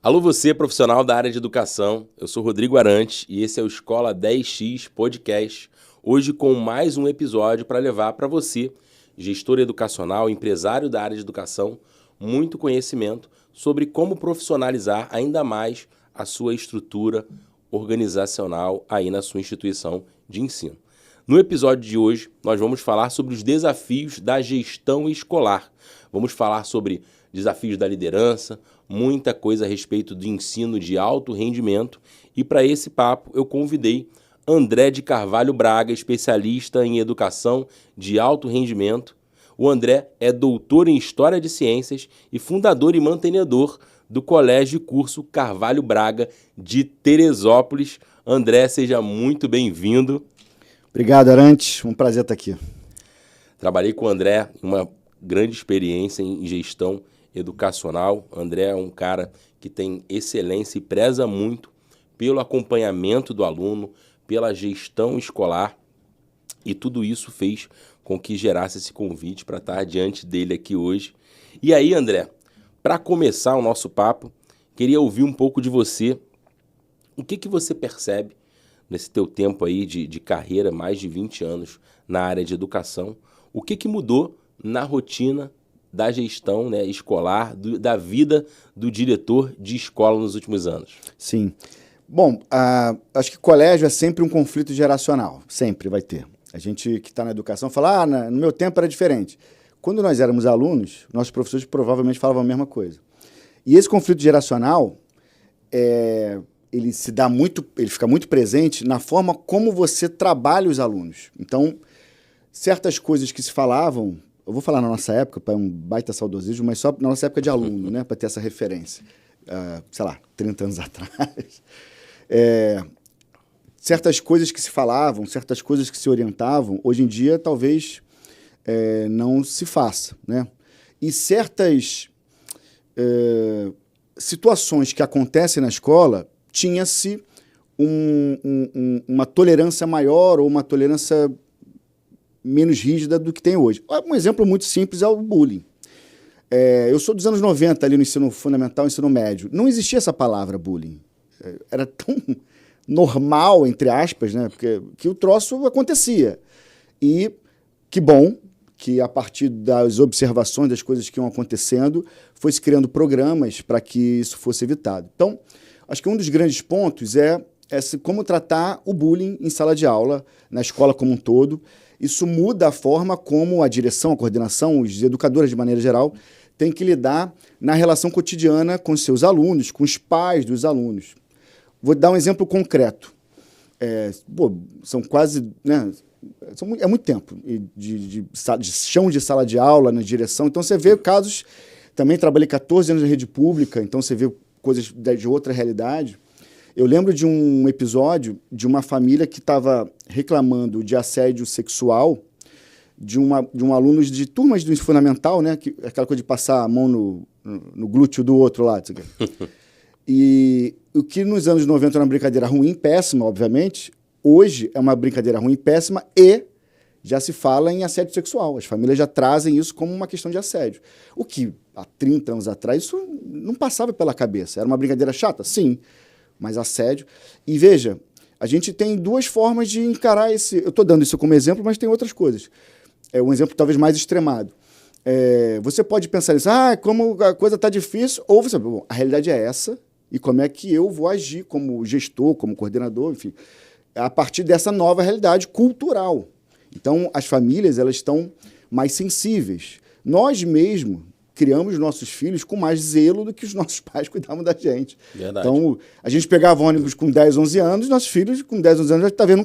Alô você, profissional da área de educação, eu sou Rodrigo Arantes e esse é o Escola 10X Podcast, hoje com mais um episódio para levar para você, gestor educacional, empresário da área de educação, muito conhecimento sobre como profissionalizar ainda mais a sua estrutura organizacional aí na sua instituição de ensino. No episódio de hoje, nós vamos falar sobre os desafios da gestão escolar. Vamos falar sobre desafios da liderança, muita coisa a respeito do ensino de alto rendimento. E para esse papo eu convidei André de Carvalho Braga, especialista em educação de alto rendimento. O André é doutor em História de Ciências e fundador e mantenedor do Colégio e Curso Carvalho Braga de Teresópolis. André, seja muito bem-vindo. Obrigado, Arantes. Um prazer estar aqui. Trabalhei com o André, uma grande experiência em gestão educacional. O André é um cara que tem excelência e preza muito pelo acompanhamento do aluno, pela gestão escolar, e tudo isso fez com que gerasse esse convite para estar diante dele aqui hoje. E aí, André, para começar o nosso papo, queria ouvir um pouco de você. O que você percebe nesse teu tempo aí de carreira, mais de 20 anos na área de educação? O que mudou na rotina da gestão, né, escolar, da vida do diretor de escola nos últimos anos? Sim. Bom, acho que colégio é sempre um conflito geracional, sempre vai ter. A gente que está na educação fala, no meu tempo era diferente. Quando nós éramos alunos, nossos professores provavelmente falavam a mesma coisa. E esse conflito geracional, ele fica muito presente na forma como você trabalha os alunos. Então, certas coisas que se falavam, eu vou falar na nossa época, para um baita saudosismo, mas só na nossa época de aluno, né, para ter essa referência. 30 anos atrás. Certas coisas que se falavam, certas coisas que se orientavam, hoje em dia talvez não se faça, né? E certas situações que acontecem na escola, tinha-se uma tolerância maior ou uma tolerância menos rígida do que tem hoje. Um exemplo muito simples é o bullying. Eu sou dos anos 90, ali no ensino fundamental, ensino médio. Não existia essa palavra bullying. Era tão normal, entre aspas, né? Porque que o troço acontecia. E que bom que, a partir das observações das coisas que iam acontecendo, foi-se criando programas para que isso fosse evitado. Então, acho que um dos grandes pontos é como tratar o bullying em sala de aula, na escola como um todo. Isso muda a forma como a direção, a coordenação, os educadores, de maneira geral, têm que lidar na relação cotidiana com os seus alunos, com os pais dos alunos. Vou dar um exemplo concreto. São quase... Né, é muito tempo de chão de sala de aula, na direção. Então, você vê casos... Também trabalhei 14 anos na rede pública, então você vê coisas de outra realidade. Eu lembro de um episódio de uma família que estava reclamando de assédio sexual de um aluno de turmas do ensino fundamental, né? Aquela coisa de passar a mão no glúteo do outro lado. E o que nos anos 90 era uma brincadeira ruim, péssima, obviamente, hoje é uma brincadeira ruim, péssima, e já se fala em assédio sexual. As famílias já trazem isso como uma questão de assédio. O que, há 30 anos atrás, isso não passava pela cabeça. Era uma brincadeira chata? Sim, mas assédio. E veja, a gente tem duas formas de encarar esse... Eu estou dando isso como exemplo, mas tem outras coisas. É um exemplo talvez mais extremado. Você pode pensar nisso, como a coisa está difícil, ou você... Bom, a realidade é essa, e como é que eu vou agir como gestor, como coordenador, enfim, a partir dessa nova realidade cultural. Então, as famílias, elas estão mais sensíveis. Nós mesmos criamos nossos filhos com mais zelo do que os nossos pais cuidavam da gente. Verdade. Então, a gente pegava ônibus com 10, 11 anos, nossos filhos com 10, 11 anos, talvez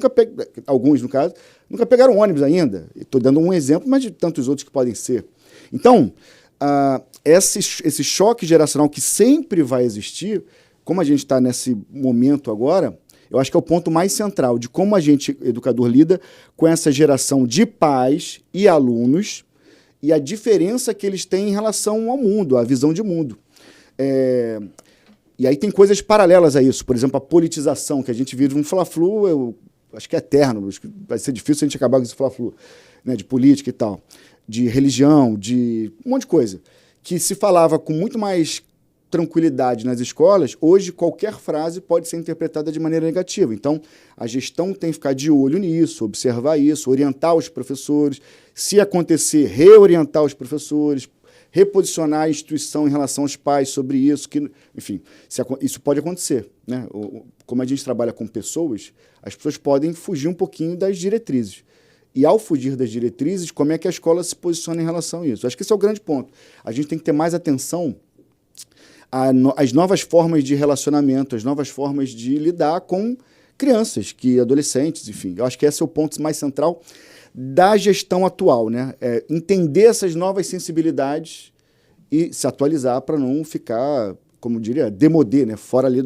alguns, no caso, nunca pegaram ônibus ainda. Estou dando um exemplo, mas de tantos outros que podem ser. Então, esse choque geracional que sempre vai existir, como a gente está nesse momento agora, eu acho que é o ponto mais central de como a gente, educador, lida com essa geração de pais e alunos e a diferença que eles têm em relação ao mundo, à visão de mundo. E aí tem coisas paralelas a isso. Por exemplo, a politização, que a gente vive um fla-flu, eu acho que é eterno, acho que vai ser difícil a gente acabar com esse fla-flu, né, de política e tal, de religião, de um monte de coisa, que se falava com muito mais tranquilidade nas escolas, hoje qualquer frase pode ser interpretada de maneira negativa. Então, a gestão tem que ficar de olho nisso, observar isso, orientar os professores, se acontecer, reorientar os professores, reposicionar a instituição em relação aos pais sobre isso, que, enfim, isso pode acontecer, né? Como a gente trabalha com pessoas, as pessoas podem fugir um pouquinho das diretrizes. E ao fugir das diretrizes, como é que a escola se posiciona em relação a isso? Acho que esse é o grande ponto. A gente tem que ter mais atenção às novas formas de relacionamento, às novas formas de lidar com crianças, adolescentes, enfim. Eu acho que esse é o ponto mais central da gestão atual, né? Entender essas novas sensibilidades e se atualizar para não ficar, como diria, demodê, né? Fora ali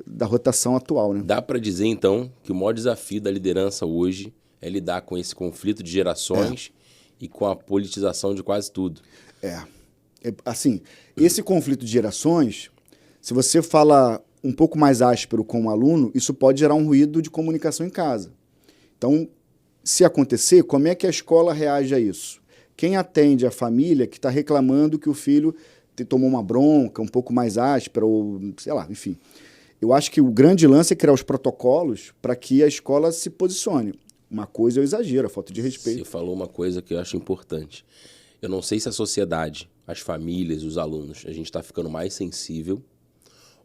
da rotação atual, né? Dá para dizer, então, que o maior desafio da liderança hoje é lidar com esse conflito de gerações e com a politização de quase tudo. Assim, esse conflito de gerações, se você fala um pouco mais áspero com o aluno, isso pode gerar um ruído de comunicação em casa. Então, se acontecer, como é que a escola reage a isso? Quem atende a família que está reclamando que o filho tomou uma bronca um pouco mais áspera, ou sei lá, enfim. Eu acho que o grande lance é criar os protocolos para que a escola se posicione. Uma coisa é o exagero, a falta de respeito. Você falou uma coisa que eu acho importante. Eu não sei se a sociedade, as famílias, os alunos, a gente está ficando mais sensível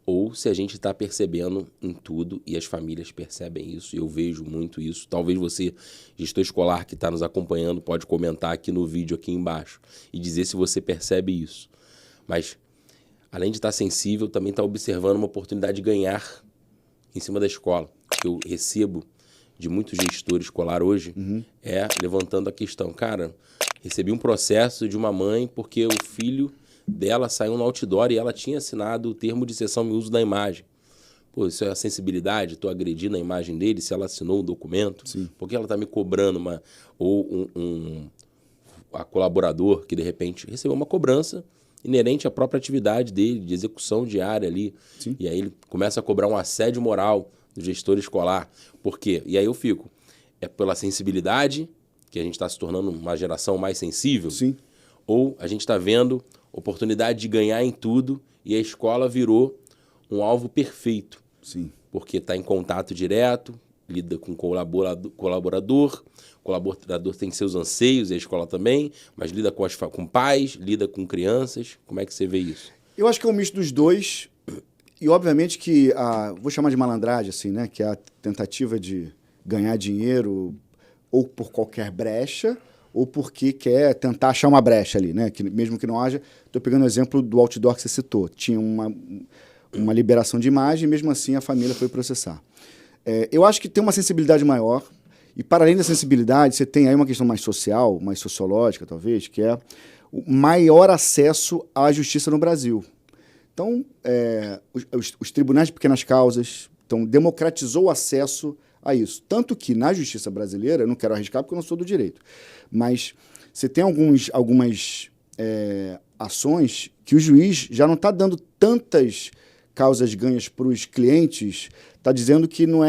ou se a gente está percebendo em tudo e as famílias percebem isso. Eu vejo muito isso. Talvez você, gestor escolar que está nos acompanhando, pode comentar aqui no vídeo aqui embaixo e dizer se você percebe isso. Mas, além de estar sensível, também está observando uma oportunidade de ganhar em cima da escola. O que eu recebo de muitos gestores escolar hoje é levantando a questão. Cara, recebi um processo de uma mãe porque o filho dela saiu no outdoor e ela tinha assinado o termo de cessão e uso da imagem. Pô, isso é a sensibilidade, estou agredindo a imagem dele se ela assinou o documento. Sim. Porque ela está me cobrando a colaborador que de repente recebeu uma cobrança inerente à própria atividade dele, de execução diária ali. Sim. E aí ele começa a cobrar um assédio moral do gestor escolar. Por quê? E aí eu fico, é pela sensibilidade que a gente está se tornando uma geração mais sensível? Sim. Ou a gente está vendo oportunidade de ganhar em tudo e a escola virou um alvo perfeito? Sim. Porque está em contato direto, lida com colaborador, o colaborador tem seus anseios, e a escola também, mas lida com pais, lida com crianças. Como é que você vê isso? Eu acho que é um misto dos dois. E, obviamente, que vou chamar de malandragem, assim, né? Que é a tentativa de ganhar dinheiro ou por qualquer brecha, ou porque quer tentar achar uma brecha ali, né? Que, mesmo que não haja. Estou pegando o exemplo do outdoor que você citou. Tinha uma liberação de imagem e, mesmo assim, a família foi processar. Eu acho que tem uma sensibilidade maior. E, para além da sensibilidade, você tem aí uma questão mais social, mais sociológica, talvez, que é o maior acesso à justiça no Brasil. Então, os tribunais de pequenas causas, então, democratizou o acesso a isso. Tanto que, na justiça brasileira, eu não quero arriscar porque eu não sou do direito, mas você tem algumas ações que o juiz já não está dando tantas causas ganhas para os clientes, está dizendo que não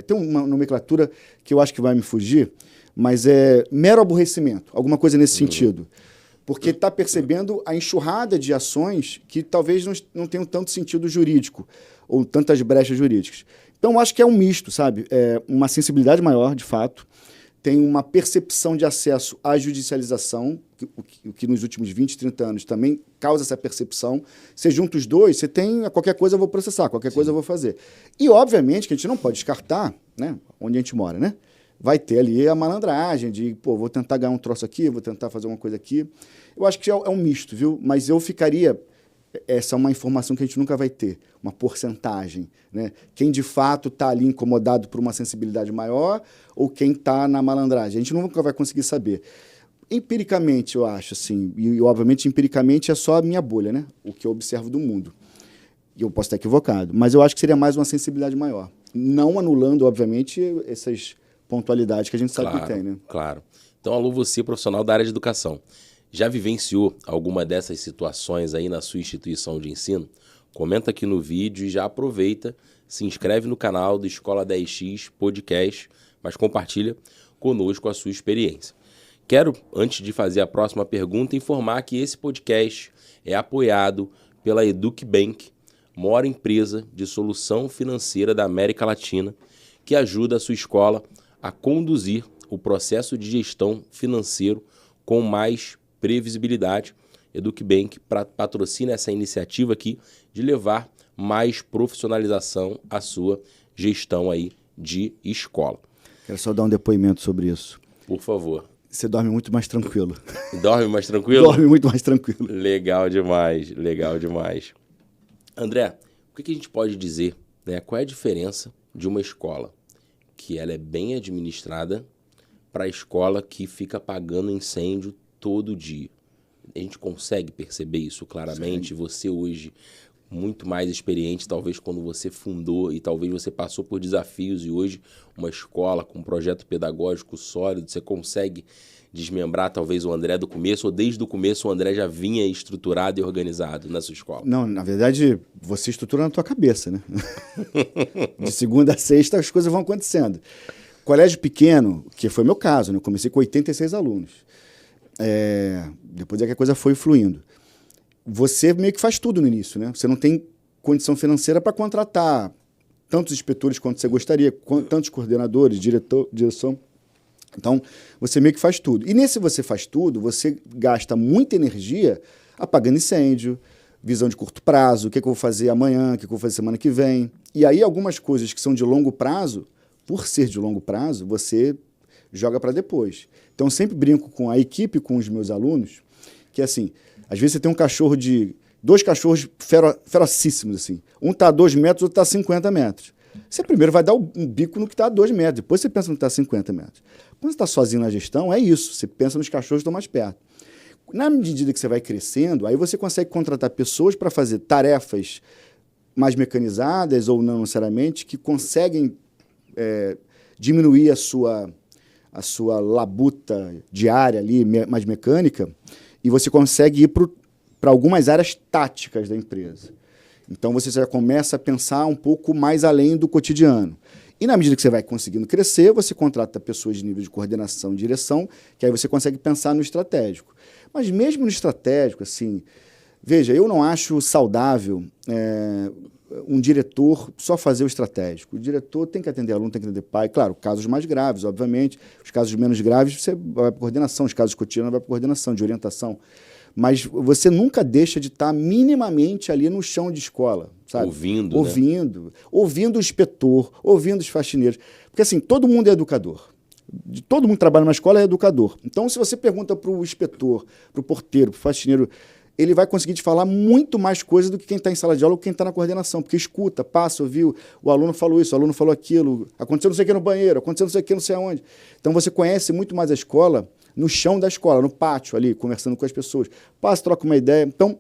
tem uma nomenclatura que eu acho que vai me fugir, mas é mero aborrecimento, alguma coisa nesse sentido. Porque está percebendo a enxurrada de ações que talvez não tenham tanto sentido jurídico, ou tantas brechas jurídicas. Então, eu acho que é um misto, sabe? Uma sensibilidade maior, de fato, tem uma percepção de acesso à judicialização, o que nos últimos 20, 30 anos também causa essa percepção. Você junta os dois, você tem qualquer coisa eu vou processar, qualquer coisa eu vou fazer. E, obviamente, que a gente não pode descartar, né, onde a gente mora, né? Vai ter ali a malandragem de, vou tentar ganhar um troço aqui, vou tentar fazer uma coisa aqui. Eu acho que é um misto, viu? Mas eu ficaria... Essa é uma informação que a gente nunca vai ter, uma porcentagem, né? Quem, de fato, está ali incomodado por uma sensibilidade maior ou quem está na malandragem. A gente nunca vai conseguir saber. Empiricamente, eu acho, assim, e obviamente, empiricamente é só a minha bolha, né? O que eu observo do mundo. E eu posso estar equivocado, mas eu acho que seria mais uma sensibilidade maior. Não anulando, obviamente, essas pontualidades que a gente sabe que tem, né? Claro. Então, alô, você, profissional da área de educação. Já vivenciou alguma dessas situações aí na sua instituição de ensino? Comenta aqui no vídeo e já aproveita, se inscreve no canal do Escola 10X Podcast, mas compartilha conosco a sua experiência. Quero, antes de fazer a próxima pergunta, informar que esse podcast é apoiado pela EducBank, maior empresa de solução financeira da América Latina, que ajuda a sua escola a conduzir o processo de gestão financeiro com mais previsibilidade. EducBank patrocina essa iniciativa aqui de levar mais profissionalização à sua gestão aí de escola. Quero só dar um depoimento sobre isso. Por favor. Você dorme muito mais tranquilo. Dorme mais tranquilo? Dorme muito mais tranquilo. Legal demais, legal demais. André, o que a gente pode dizer, né? Qual é a diferença de uma escola que ela é bem administrada para a escola que fica apagando incêndio todo dia? A gente consegue perceber isso claramente? Sim. Você hoje, muito mais experiente, talvez quando você fundou e talvez você passou por desafios e hoje uma escola com um projeto pedagógico sólido, você consegue desmembrar talvez o André do começo, ou desde o começo o André já vinha estruturado e organizado na sua escola? Não, na verdade, você estrutura na tua cabeça, né? De segunda a sexta as coisas vão acontecendo. Colégio pequeno, que foi meu caso, né? Eu comecei com 86 alunos. Depois é que a coisa foi fluindo. Você meio que faz tudo no início, né? Você não tem condição financeira para contratar tantos inspetores quanto você gostaria, tantos coordenadores, direção. Então, você meio que faz tudo. E nesse você faz tudo, você gasta muita energia apagando incêndio, visão de curto prazo, o que eu vou fazer amanhã, o que eu vou fazer semana que vem. E aí, algumas coisas que são de longo prazo, por ser de longo prazo, você joga para depois. Então, eu sempre brinco com a equipe, com os meus alunos, que assim, às vezes você tem dois cachorros ferocíssimos, assim. Um está a 2 metros, outro está a 50 metros. Você primeiro vai dar um bico no que está a 2 metros, depois você pensa no que está a 50 metros. Quando você está sozinho na gestão, é isso. Você pensa nos cachorros que estão mais perto. Na medida que você vai crescendo, aí você consegue contratar pessoas para fazer tarefas mais mecanizadas ou não necessariamente, que conseguem diminuir a sua labuta diária ali, mais mecânica, e você consegue ir para algumas áreas táticas da empresa. Então, você já começa a pensar um pouco mais além do cotidiano. E, na medida que você vai conseguindo crescer, você contrata pessoas de nível de coordenação e direção, que aí você consegue pensar no estratégico. Mas mesmo no estratégico, assim, veja, eu não acho saudável um diretor só fazer o estratégico. O diretor tem que atender aluno, tem que atender pai. Claro, casos mais graves, obviamente. Os casos menos graves, você vai para coordenação. Os casos cotidianos, vai para coordenação, de orientação. Mas você nunca deixa de estar minimamente ali no chão de escola, sabe? Ouvindo o inspetor, ouvindo os faxineiros. Porque, assim, todo mundo é educador. Todo mundo que trabalha na escola é educador. Então, se você pergunta para o inspetor, para o porteiro, para o faxineiro, ele vai conseguir te falar muito mais coisa do que quem está em sala de aula ou quem está na coordenação, porque escuta, passa, ouviu, o aluno falou isso, o aluno falou aquilo, aconteceu não sei o que no banheiro, aconteceu não sei o que não sei aonde. Então, você conhece muito mais a escola no chão da escola, no pátio ali, conversando com as pessoas. Passa, troca uma ideia. Então,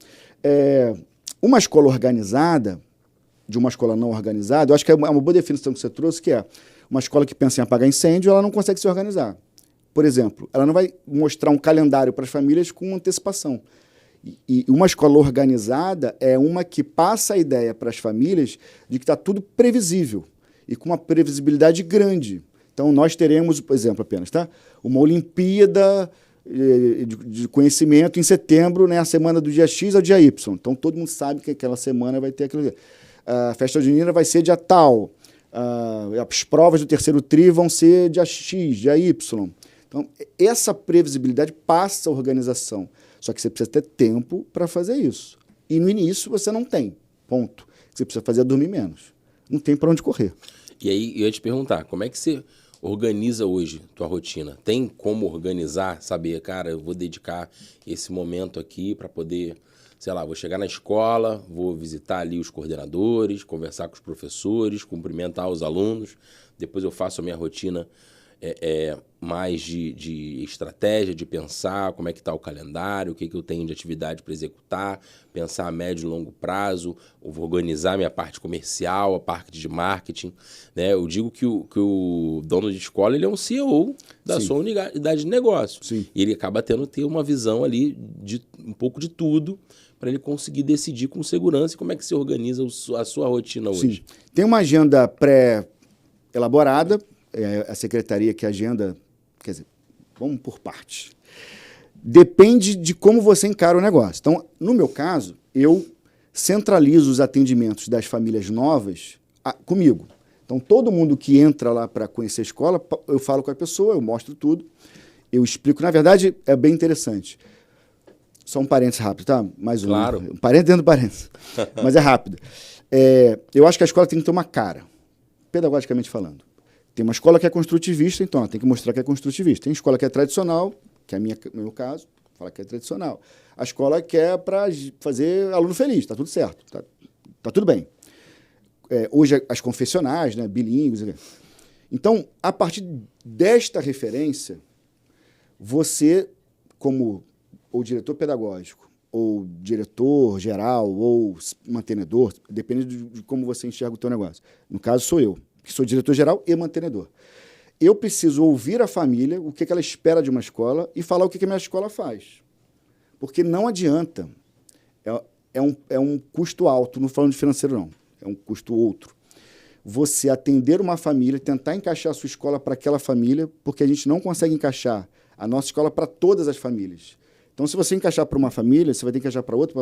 uma escola organizada, de uma escola não organizada, eu acho que é uma boa definição que você trouxe, que é uma escola que pensa em apagar incêndio, ela não consegue se organizar. Por exemplo, ela não vai mostrar um calendário para as famílias com antecipação. E uma escola organizada é uma que passa a ideia para as famílias de que está tudo previsível e com uma previsibilidade grande. Então, nós teremos, por exemplo, apenas, tá? Uma Olimpíada de conhecimento em setembro, né? A semana do dia X ao dia Y. Então, todo mundo sabe que aquela semana vai ter aquilo. A festa junina vai ser dia tal. As provas do terceiro tri vão ser dia X, dia Y. Então, essa previsibilidade passa a organização. Só que você precisa ter tempo para fazer isso. E no início você não tem. Ponto. Você precisa fazer é dormir menos. Não tem para onde correr. E aí, eu ia te perguntar, como é que você organiza hoje tua rotina? Tem como organizar, saber, cara, eu vou dedicar esse momento aqui para poder, sei lá, vou chegar na escola, vou visitar ali os coordenadores, conversar com os professores, cumprimentar os alunos, depois eu faço a minha rotina mais de estratégia, de pensar como é que está o calendário, o que eu tenho de atividade para executar, pensar a médio e longo prazo, eu vou organizar minha parte comercial, a parte de marketing, né? Eu digo que o dono de escola ele é um CEO da Sim. sua unidade de negócio. Sim. E ele acaba tendo que ter uma visão ali de um pouco de tudo para ele conseguir decidir com segurança como é que se organiza a sua rotina hoje. Sim. Tem uma agenda pré-elaborada, a secretaria que agenda, quer dizer, vamos por partes. Depende de como você encara o negócio. Então, no meu caso, eu centralizo os atendimentos das famílias novas comigo. Então, todo mundo que entra lá para conhecer a escola, eu falo com a pessoa, eu mostro tudo, eu explico. Na verdade, é bem interessante. Só um parênteses rápido, tá? Mais um. Claro. Um parênteses dentro do parênteses. Mas é rápido. Eu acho que a escola tem que ter uma cara, pedagogicamente falando. Tem uma escola que é construtivista, então ela tem que mostrar que é construtivista. Tem escola que é tradicional, que é meu caso, fala que é tradicional. A escola que é para fazer aluno feliz, tá tudo certo, tá tudo bem. Hoje as confessionais, né, bilíngues. Então, a partir desta referência, você, como ou diretor pedagógico, ou diretor geral, ou mantenedor, depende de como você enxerga o teu negócio. No caso, sou eu, que sou diretor geral e mantenedor. Eu preciso ouvir a família, o que ela espera de uma escola, e falar o que a minha escola faz. Porque não adianta. É um custo alto, não falando de financeiro, não. É um custo outro. Você atender uma família, tentar encaixar a sua escola para aquela família, porque a gente não consegue encaixar a nossa escola para todas as famílias. Então, se você encaixar para uma família, você vai ter que encaixar para outra,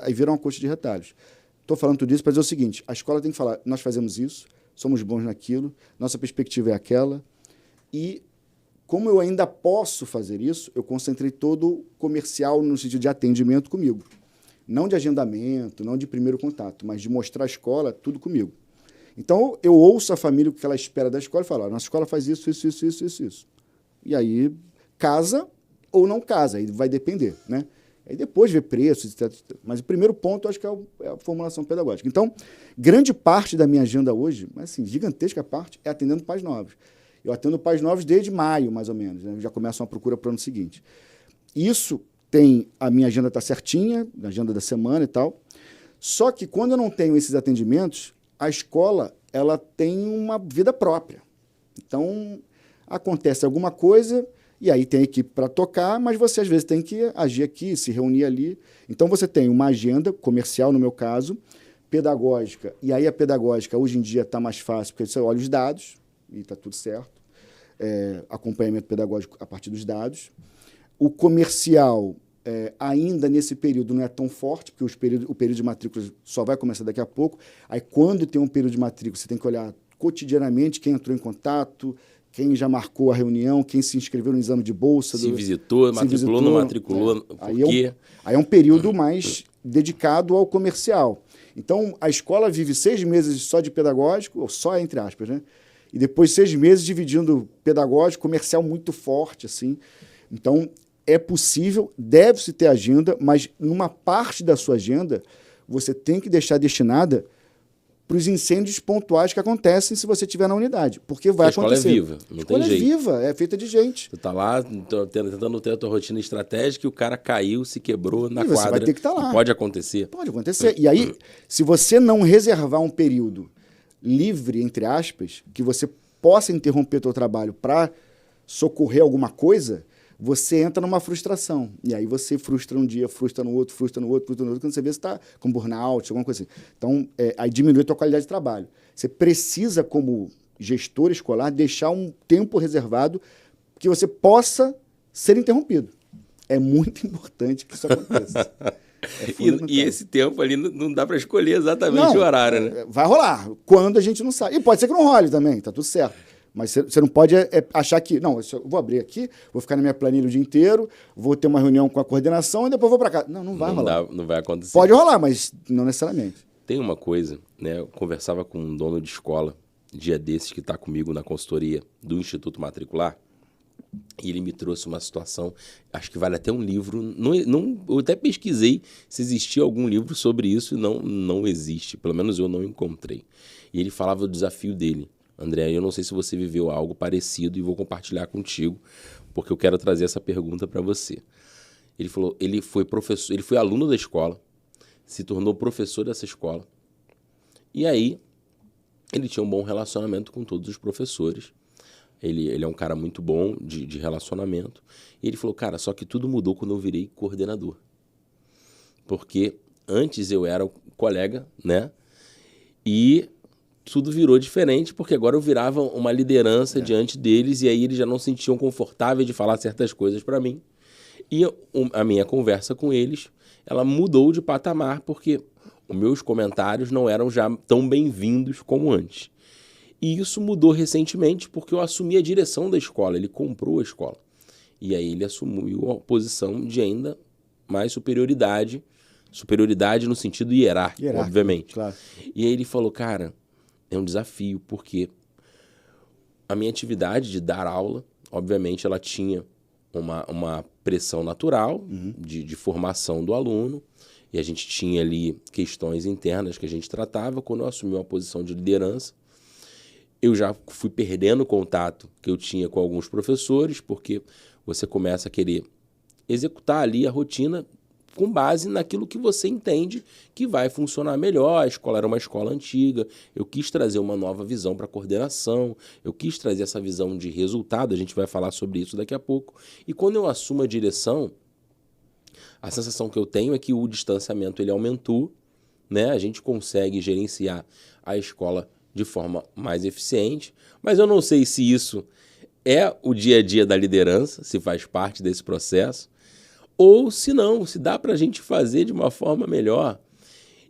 aí vira uma coxa de retalhos. Estou falando tudo isso para dizer o seguinte, a escola tem que falar, nós fazemos isso, somos bons naquilo, nossa perspectiva é aquela, e como eu ainda posso fazer isso, eu concentrei todo o comercial no sentido de atendimento comigo. Não de agendamento, não de primeiro contato, mas de mostrar a escola, tudo comigo. Então, eu ouço a família, o que ela espera da escola, e falo, nossa escola faz isso. E aí, casa ou não casa, aí vai depender, né? Aí depois vê preços, etc. Mas o primeiro ponto, eu acho que é a formulação pedagógica. Então, grande parte da minha agenda hoje, mas assim, gigantesca parte, é atendendo pais novos. Eu atendo pais novos desde maio, mais ou menos, né? Já começam a procura para o ano seguinte. Isso a minha agenda está certinha, a agenda da semana e tal. Só que quando eu não tenho esses atendimentos, a escola ela tem uma vida própria. Então, acontece alguma coisa, e aí tem equipe para tocar, mas você às vezes tem que agir aqui, se reunir ali. Então, você tem uma agenda comercial, no meu caso, pedagógica, e aí a pedagógica hoje em dia está mais fácil, porque você olha os dados, e está tudo certo. Acompanhamento pedagógico a partir dos dados. O comercial, ainda nesse período, não é tão forte, porque o período de matrícula só vai começar daqui a pouco. Aí, quando tem um período de matrícula, você tem que olhar cotidianamente quem entrou em contato, quem já marcou a reunião, quem se inscreveu no exame de bolsa. Se visitou, matriculou, não matriculou, por quê? Aí é um período mais dedicado ao comercial. Então, a escola vive 6 meses só de pedagógico, ou só entre aspas, né? E depois 6 meses dividindo pedagógico, comercial muito forte, assim. Então, é possível, deve-se ter agenda, mas numa parte da sua agenda, você tem que deixar destinada para os incêndios pontuais que acontecem se você estiver na unidade. Porque vai acontecer. A escola é viva, não tem jeito. A escola é viva, é feita de gente. Você está lá tentando ter a tua rotina estratégica e o cara caiu, se quebrou na quadra. Você vai ter que estar lá. Pode acontecer. Pode acontecer. E aí, se você não reservar um período livre, entre aspas, que você possa interromper teu trabalho para socorrer alguma coisa, você entra numa frustração. E aí você frustra um dia, frustra no outro, quando você vê, você está com burnout, alguma coisa assim. Então, aí diminui a tua qualidade de trabalho. Você precisa, como gestor escolar, deixar um tempo reservado que você possa ser interrompido. É muito importante que isso aconteça. E esse tempo ali não dá para escolher exatamente o horário, né? Vai rolar, quando a gente não sabe. E pode ser que não role também, tá tudo certo. Mas você não pode achar que, não, eu vou abrir aqui, vou ficar na minha planilha o dia inteiro, vou ter uma reunião com a coordenação e depois vou para casa. Não vai rolar. Não vai acontecer. Pode rolar, mas não necessariamente. Tem uma coisa, né? Eu conversava com um dono de escola, dia desses, que está comigo na consultoria do Instituto Matricular, e ele me trouxe uma situação, acho que vale até um livro, eu até pesquisei se existia algum livro sobre isso, e não existe, pelo menos eu não encontrei. E ele falava do desafio dele. André, eu não sei se você viveu algo parecido e vou compartilhar contigo, porque eu quero trazer essa pergunta para você. Ele falou, ele foi professor, ele foi aluno da escola, se tornou professor dessa escola, e aí ele tinha um bom relacionamento com todos os professores. Ele é um cara muito bom de relacionamento. E ele falou, cara, só que tudo mudou quando eu virei coordenador. Porque antes eu era o colega, né? E tudo virou diferente, porque agora eu virava uma liderança diante deles, e aí eles já não se sentiam confortáveis de falar certas coisas para mim. E a minha conversa com eles, ela mudou de patamar, porque Os meus comentários não eram já tão bem-vindos como antes. E isso mudou recentemente porque eu assumi a direção da escola, ele comprou a escola. E aí ele assumiu a posição de ainda mais superioridade no sentido hierárquico, obviamente. Claro. E aí ele falou, cara, é um desafio, porque a minha atividade de dar aula, obviamente, ela tinha uma pressão natural de formação do aluno, e a gente tinha ali questões internas que a gente tratava. Quando eu assumi uma posição de liderança, eu já fui perdendo o contato que eu tinha com alguns professores, porque você começa a querer executar ali a rotina com base naquilo que você entende que vai funcionar melhor. A escola era uma escola antiga, eu quis trazer uma nova visão para a coordenação, eu quis trazer essa visão de resultado, a gente vai falar sobre isso daqui a pouco. E quando eu assumo a direção, a sensação que eu tenho é que o distanciamento ele aumentou, né? A gente consegue gerenciar a escola de forma mais eficiente, mas eu não sei se isso é o dia a dia da liderança, se faz parte desse processo, ou se não, se dá para a gente fazer de uma forma melhor.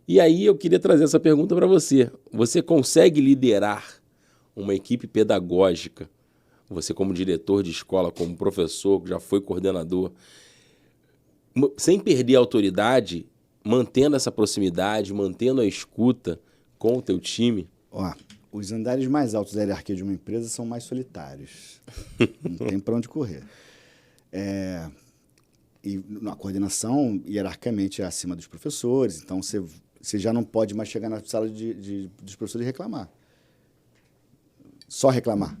E aí eu queria trazer essa pergunta para você. Você consegue liderar uma equipe pedagógica? Você como diretor de escola, como professor, que já foi coordenador, sem perder a autoridade, mantendo essa proximidade, mantendo a escuta com o teu time? Os andares mais altos da hierarquia de uma empresa são mais solitários. Não tem para onde correr. E a coordenação, hierarquicamente, é acima dos professores. Então, você já não pode mais chegar na sala dos professores e reclamar. Só reclamar.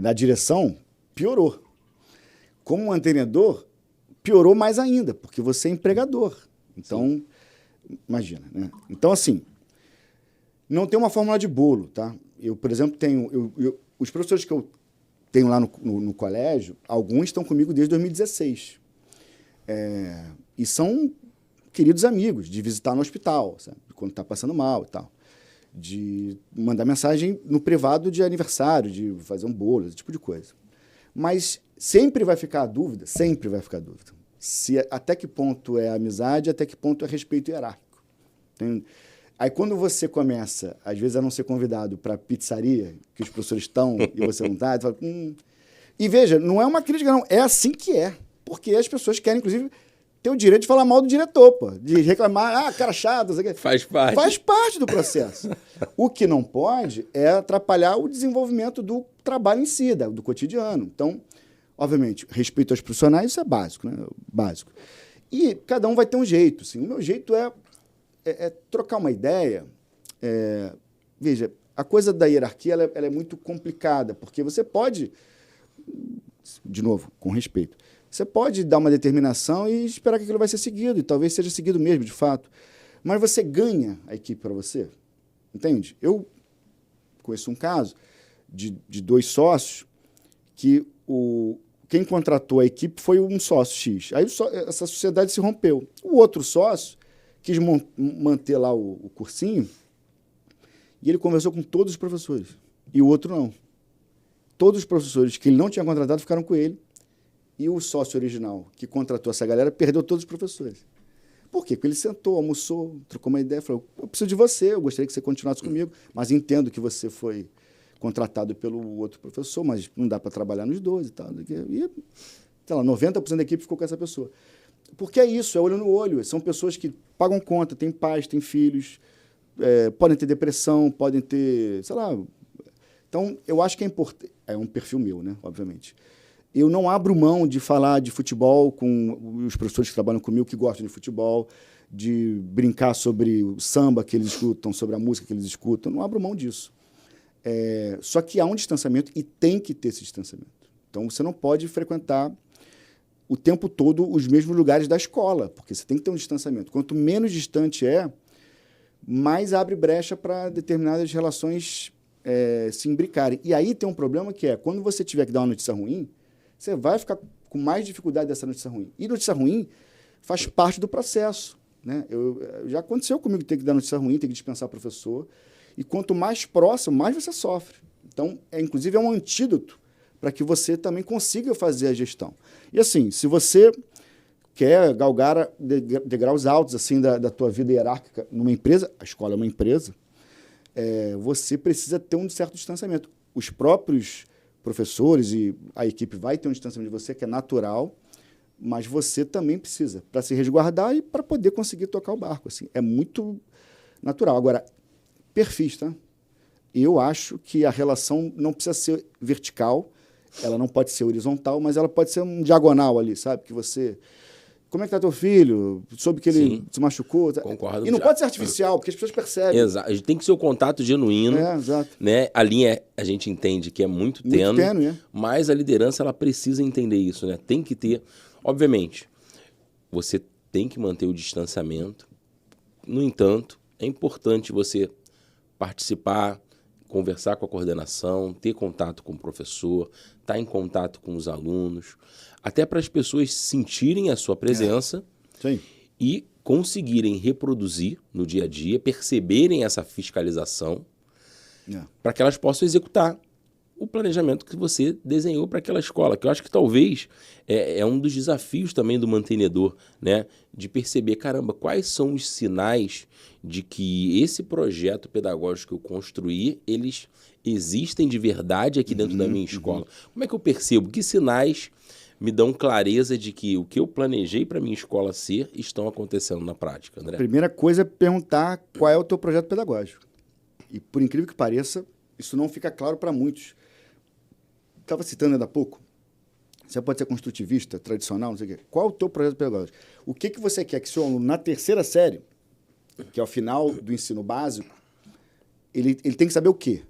Na direção, piorou. Como mantenedor, piorou mais ainda, porque você é empregador. Então, imagina, né? Então, assim, não tem uma fórmula de bolo, tá? Eu, por exemplo, tenho... os professores que eu tenho lá no colégio, alguns estão comigo desde 2016. E são queridos amigos, de visitar no hospital, sabe? Quando está passando mal e tal. De mandar mensagem no privado de aniversário, de fazer um bolo, esse tipo de coisa. Mas sempre vai ficar a dúvida, até que ponto é amizade, até que ponto é respeito hierárquico. Aí, quando você começa, às vezes, a não ser convidado para a pizzaria, que os professores estão e você não está, você fala, E veja, não é uma crítica, não. É assim que é. Porque as pessoas querem, inclusive, ter o direito de falar mal do diretor, pô. De reclamar, cara chato, não sei o quê. Faz parte. Faz parte do processo. O que não pode é atrapalhar o desenvolvimento do trabalho em si, do cotidiano. Então, obviamente, respeito aos profissionais, isso é básico, né? Básico. E cada um vai ter um jeito. Assim. O meu jeito é trocar uma ideia. Veja, a coisa da hierarquia ela é muito complicada, porque você pode, de novo, com respeito, você pode dar uma determinação e esperar que aquilo vai ser seguido, e talvez seja seguido mesmo, de fato. Mas você ganha a equipe para você, entende? Eu conheço um caso de 2 sócios que quem contratou a equipe foi um sócio X. Aí essa sociedade se rompeu. O outro sócio quis manter lá o cursinho e ele conversou com todos os professores. E o outro não. Todos os professores que ele não tinha contratado ficaram com ele e o sócio original que contratou essa galera perdeu todos os professores. Por quê? Porque ele sentou, almoçou, trocou uma ideia, falou, eu preciso de você, eu gostaria que você continuasse comigo, mas entendo que você foi contratado pelo outro professor, mas não dá para trabalhar nos dois e tal. E, sei lá, 90% da equipe ficou com essa pessoa. Porque é isso, é olho no olho. São pessoas que pagam conta, têm pais, têm filhos, podem ter depressão, podem ter, sei lá. Então, eu acho que é importante. É um perfil meu, né? Obviamente. Eu não abro mão de falar de futebol com os professores que trabalham comigo, que gostam de futebol, de brincar sobre o samba que eles escutam, sobre a música que eles escutam. Eu não abro mão disso. Só que há um distanciamento e tem que ter esse distanciamento. Então, você não pode frequentar o tempo todo os mesmos lugares da escola, porque você tem que ter um distanciamento. Quanto menos distante mais abre brecha para determinadas relações se imbricarem. E aí tem um problema que quando você tiver que dar uma notícia ruim, você vai ficar com mais dificuldade dessa notícia ruim. E notícia ruim faz parte do processo, né? Já aconteceu comigo ter que dar notícia ruim, ter que dispensar professor. E quanto mais próximo, mais você sofre. Então, inclusive, é um antídoto para que você também consiga fazer a gestão. E assim, se você quer galgar degraus altos assim da tua vida hierárquica numa empresa, a escola é uma empresa, você precisa ter um certo distanciamento. Os próprios professores e a equipe vai ter um distanciamento de você que é natural, mas você também precisa para se resguardar e para poder conseguir tocar o barco. Assim, é muito natural. Agora, perfis, tá? Eu acho que a relação não precisa ser vertical, ela não pode ser horizontal, mas ela pode ser um diagonal ali, sabe? Que você... Como é que tá teu filho? Soube que ele se machucou. Concordo. E não pode ser artificial, porque as pessoas percebem. Exato. Tem que ser o contato genuíno. Exato. Né? A linha, a gente entende que é muito tênue, né? Mas a liderança ela precisa entender isso, né? Tem que ter... Obviamente, você tem que manter o distanciamento. No entanto, é importante você participar, conversar com a coordenação, ter contato com o professor, estar em contato com os alunos, até para as pessoas sentirem a sua presença e conseguirem reproduzir no dia a dia, perceberem essa fiscalização, para que elas possam executar o planejamento que você desenhou para aquela escola, que eu acho que talvez é um dos desafios também do mantenedor, né? De perceber, caramba, quais são os sinais de que esse projeto pedagógico que eu construí, eles existem de verdade aqui dentro da minha escola. Como é que eu percebo? Que sinais me dão clareza de que o que eu planejei para minha escola ser estão acontecendo na prática, André? A primeira coisa é perguntar qual é o teu projeto pedagógico. E, por incrível que pareça, isso não fica claro para muitos. Estava citando ainda há pouco, você pode ser construtivista, tradicional, não sei o quê. Qual é o teu projeto pedagógico? O que você quer que seu aluno, na terceira série, que é o final do ensino básico, ele tem que saber o quê?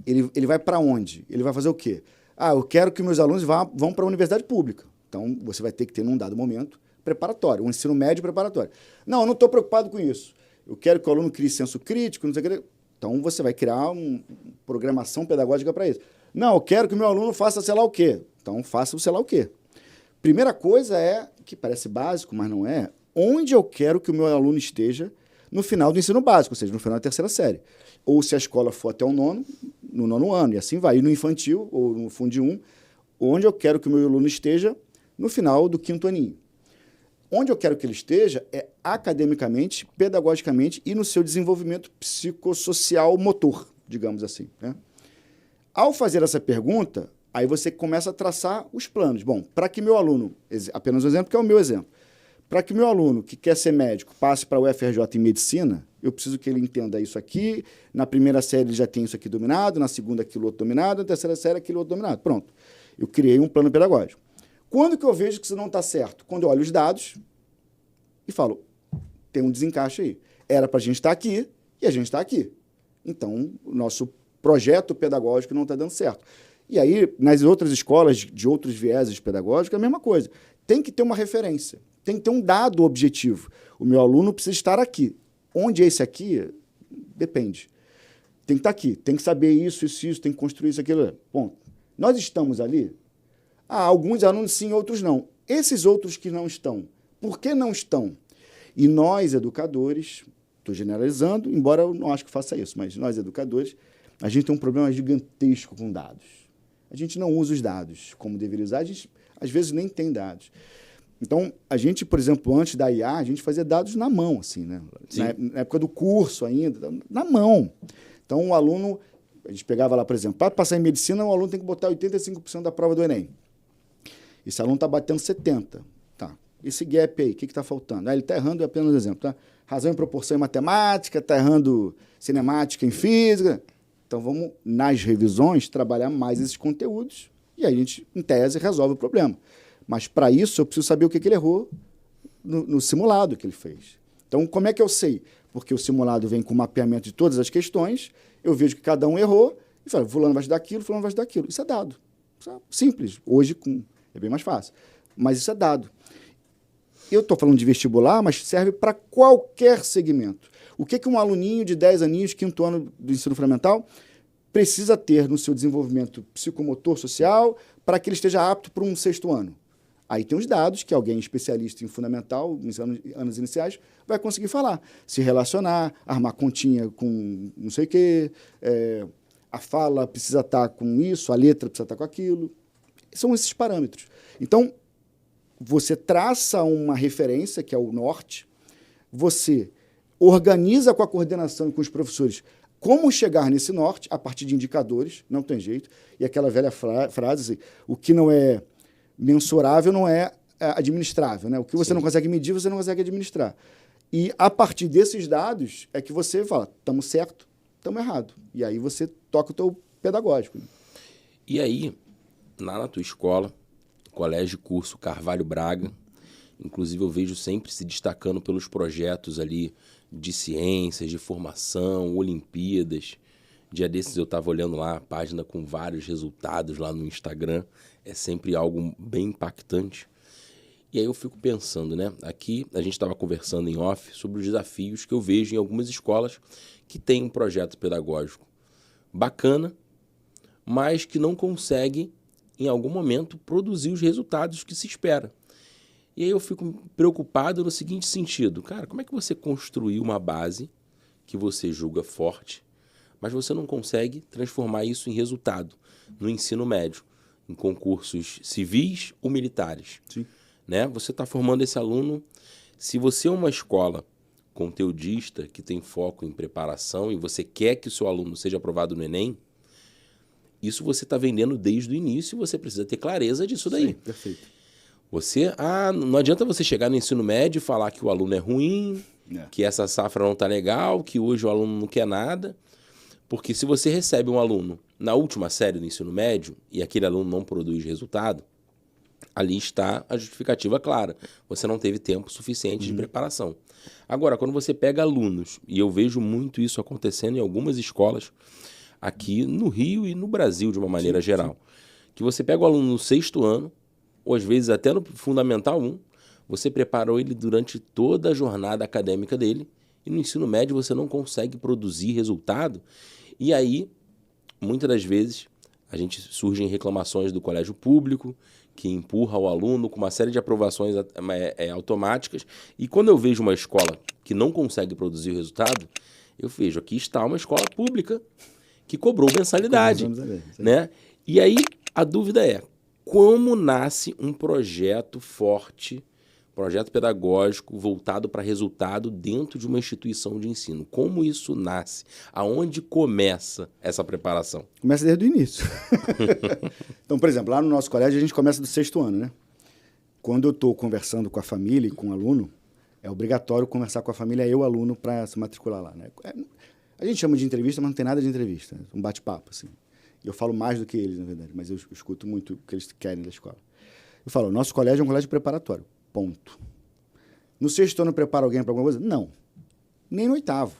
Ele vai para onde? Ele vai fazer o quê? Eu quero que meus alunos vão para a universidade pública. Então, você vai ter que ter, num dado momento, preparatório, um ensino médio preparatório. Não, eu não estou preocupado com isso. Eu quero que o aluno crie senso crítico, não sei o quê. Então, você vai criar uma programação pedagógica para isso. Não, eu quero que o meu aluno faça sei lá o quê. Então, faça o sei lá o quê. Primeira coisa que parece básico, mas não é, onde eu quero que o meu aluno esteja no final do ensino básico, ou seja, no final da terceira série. Ou se a escola for até o no nono ano, e assim vai. E no infantil, ou no Fundo 1, onde eu quero que o meu aluno esteja no final do quinto aninho. Onde eu quero que ele esteja é academicamente, pedagogicamente e no seu desenvolvimento psicossocial motor, digamos assim, né? Ao fazer essa pergunta, aí você começa a traçar os planos. Bom, para que meu aluno, apenas um exemplo, que é o meu exemplo, para que meu aluno que quer ser médico passe para o UFRJ em medicina, eu preciso que ele entenda isso aqui, na primeira série ele já tem isso aqui dominado, na segunda aquilo outro dominado, na terceira série aquilo outro dominado. Pronto, eu criei um plano pedagógico. Quando que eu vejo que isso não está certo? Quando eu olho os dados e falo, tem um desencaixe aí. Era para a gente estar aqui e a gente está aqui. Então, o nosso projeto pedagógico não está dando certo. E aí, nas outras escolas de outros vieses pedagógicos, é a mesma coisa. Tem que ter uma referência, tem que ter um dado objetivo. O meu aluno precisa estar aqui. Onde é esse aqui? Depende. Tem que estar aqui, tem que saber isso, tem que construir isso, aquilo. Bom, nós estamos ali? Alguns alunos sim, outros não. Esses outros que não estão, por que não estão? E nós, educadores, estou generalizando, embora eu não acho que faça isso, mas nós, educadores, a gente tem um problema gigantesco com dados. A gente não usa os dados como deveria usar, a gente, às vezes, nem tem dados. Então, a gente, por exemplo, antes da IA, a gente fazia dados na mão, assim, né? Na época do curso ainda, na mão. Então, o aluno, a gente pegava lá, por exemplo, para passar em medicina, o aluno tem que botar 85% da prova do Enem. Esse aluno está batendo 70%. Tá. Esse gap aí, o que está faltando? Ele está errando, é apenas um exemplo, tá? Razão e proporção em matemática, está errando cinemática em física. Então, vamos, nas revisões, trabalhar mais esses conteúdos e aí a gente, em tese, resolve o problema. Mas, para isso, eu preciso saber o que ele errou no simulado que ele fez. Então, como é que eu sei? Porque o simulado vem com o mapeamento de todas as questões, eu vejo que cada um errou e falo, fulano vai estudar aquilo, fulano vai estudar aquilo. Isso é dado. Isso é simples. Hoje é bem mais fácil. Mas isso é dado. Eu estou falando de vestibular, mas serve para qualquer segmento. O que um aluninho de 10 aninhos, quinto ano do ensino fundamental, precisa ter no seu desenvolvimento psicomotor social para que ele esteja apto para um sexto ano? Aí tem os dados que alguém especialista em fundamental, nos anos iniciais, vai conseguir falar. Se relacionar, armar continha com não sei o quê, a fala precisa estar com isso, a letra precisa estar com aquilo. São esses parâmetros. Então, você traça uma referência, que é o norte, você organiza com a coordenação e com os professores como chegar nesse norte a partir de indicadores, não tem jeito. E aquela velha frase, assim, o que não é mensurável não é administrável, né? O que você não consegue medir, você não consegue administrar. E a partir desses dados é que você fala, estamos certo, estamos errado. E aí você toca o teu pedagógico. Né? E aí, lá na tua escola, Colégio Curso Carvalho Braga, inclusive eu vejo sempre se destacando pelos projetos ali de ciências, de formação, Olimpíadas. Dia desses eu estava olhando lá a página com vários resultados lá no Instagram. É sempre algo bem impactante. E aí eu fico pensando, né? Aqui a gente estava conversando em off sobre os desafios que eu vejo em algumas escolas que têm um projeto pedagógico bacana, mas que não conseguem, em algum momento, produzir os resultados que se espera. E aí eu fico preocupado no seguinte sentido. Cara, como é que você construiu uma base que você julga forte, mas você não consegue transformar isso em resultado no ensino médio, em concursos civis ou militares? Sim. Né? Você está formando esse aluno. Se você é uma escola conteudista que tem foco em preparação e você quer que o seu aluno seja aprovado no Enem, isso você está vendendo desde o início e você precisa ter clareza disso daí. Sim, perfeito. Não adianta você chegar no ensino médio e falar que o aluno é ruim, que essa safra não está legal, que hoje o aluno não quer nada. Porque se você recebe um aluno na última série do ensino médio e aquele aluno não produz resultado, ali está a justificativa clara. Você não teve tempo suficiente de preparação. Agora, quando você pega alunos, e eu vejo muito isso acontecendo em algumas escolas aqui no Rio e no Brasil de uma maneira geral, que você pega o aluno no 6º ano, ou às vezes até no Fundamental 1, você preparou ele durante toda a jornada acadêmica dele, e no ensino médio você não consegue produzir resultado, e aí, muitas das vezes, surgem reclamações do colégio público, que empurra o aluno com uma série de aprovações automáticas, e quando eu vejo uma escola que não consegue produzir o resultado, eu vejo, aqui está uma escola pública que cobrou mensalidade, né? E aí, a dúvida é, como nasce um projeto forte, projeto pedagógico voltado para resultado dentro de uma instituição de ensino? Como isso nasce? Aonde começa essa preparação? Começa desde o início. Então, por exemplo, lá no nosso colégio a gente começa do 6º ano, né? Quando eu estou conversando com a família e com o aluno, é obrigatório conversar com a família e o aluno para se matricular lá, né? A gente chama de entrevista, mas não tem nada de entrevista. Né? Um bate-papo, assim. E eu falo mais do que eles, na verdade, mas eu escuto muito o que eles querem da escola. Eu falo, nosso colégio é um colégio preparatório, ponto. No 6º ano prepara alguém para alguma coisa? Não. Nem no 8º.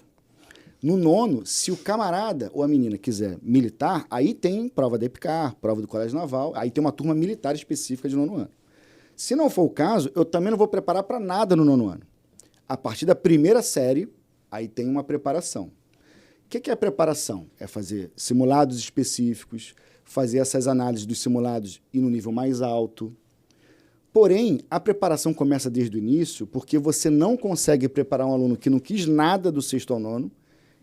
No 9º, se o camarada ou a menina quiser militar, aí tem prova da EPICAR, prova do Colégio Naval, aí tem uma turma militar específica de 9º ano. Se não for o caso, eu também não vou preparar para nada no 9º ano. A partir da 1ª série, aí tem uma preparação. O que é a preparação? É fazer simulados específicos, fazer essas análises dos simulados e no nível mais alto. Porém, a preparação começa desde o início porque você não consegue preparar um aluno que não quis nada do 6º ao 9º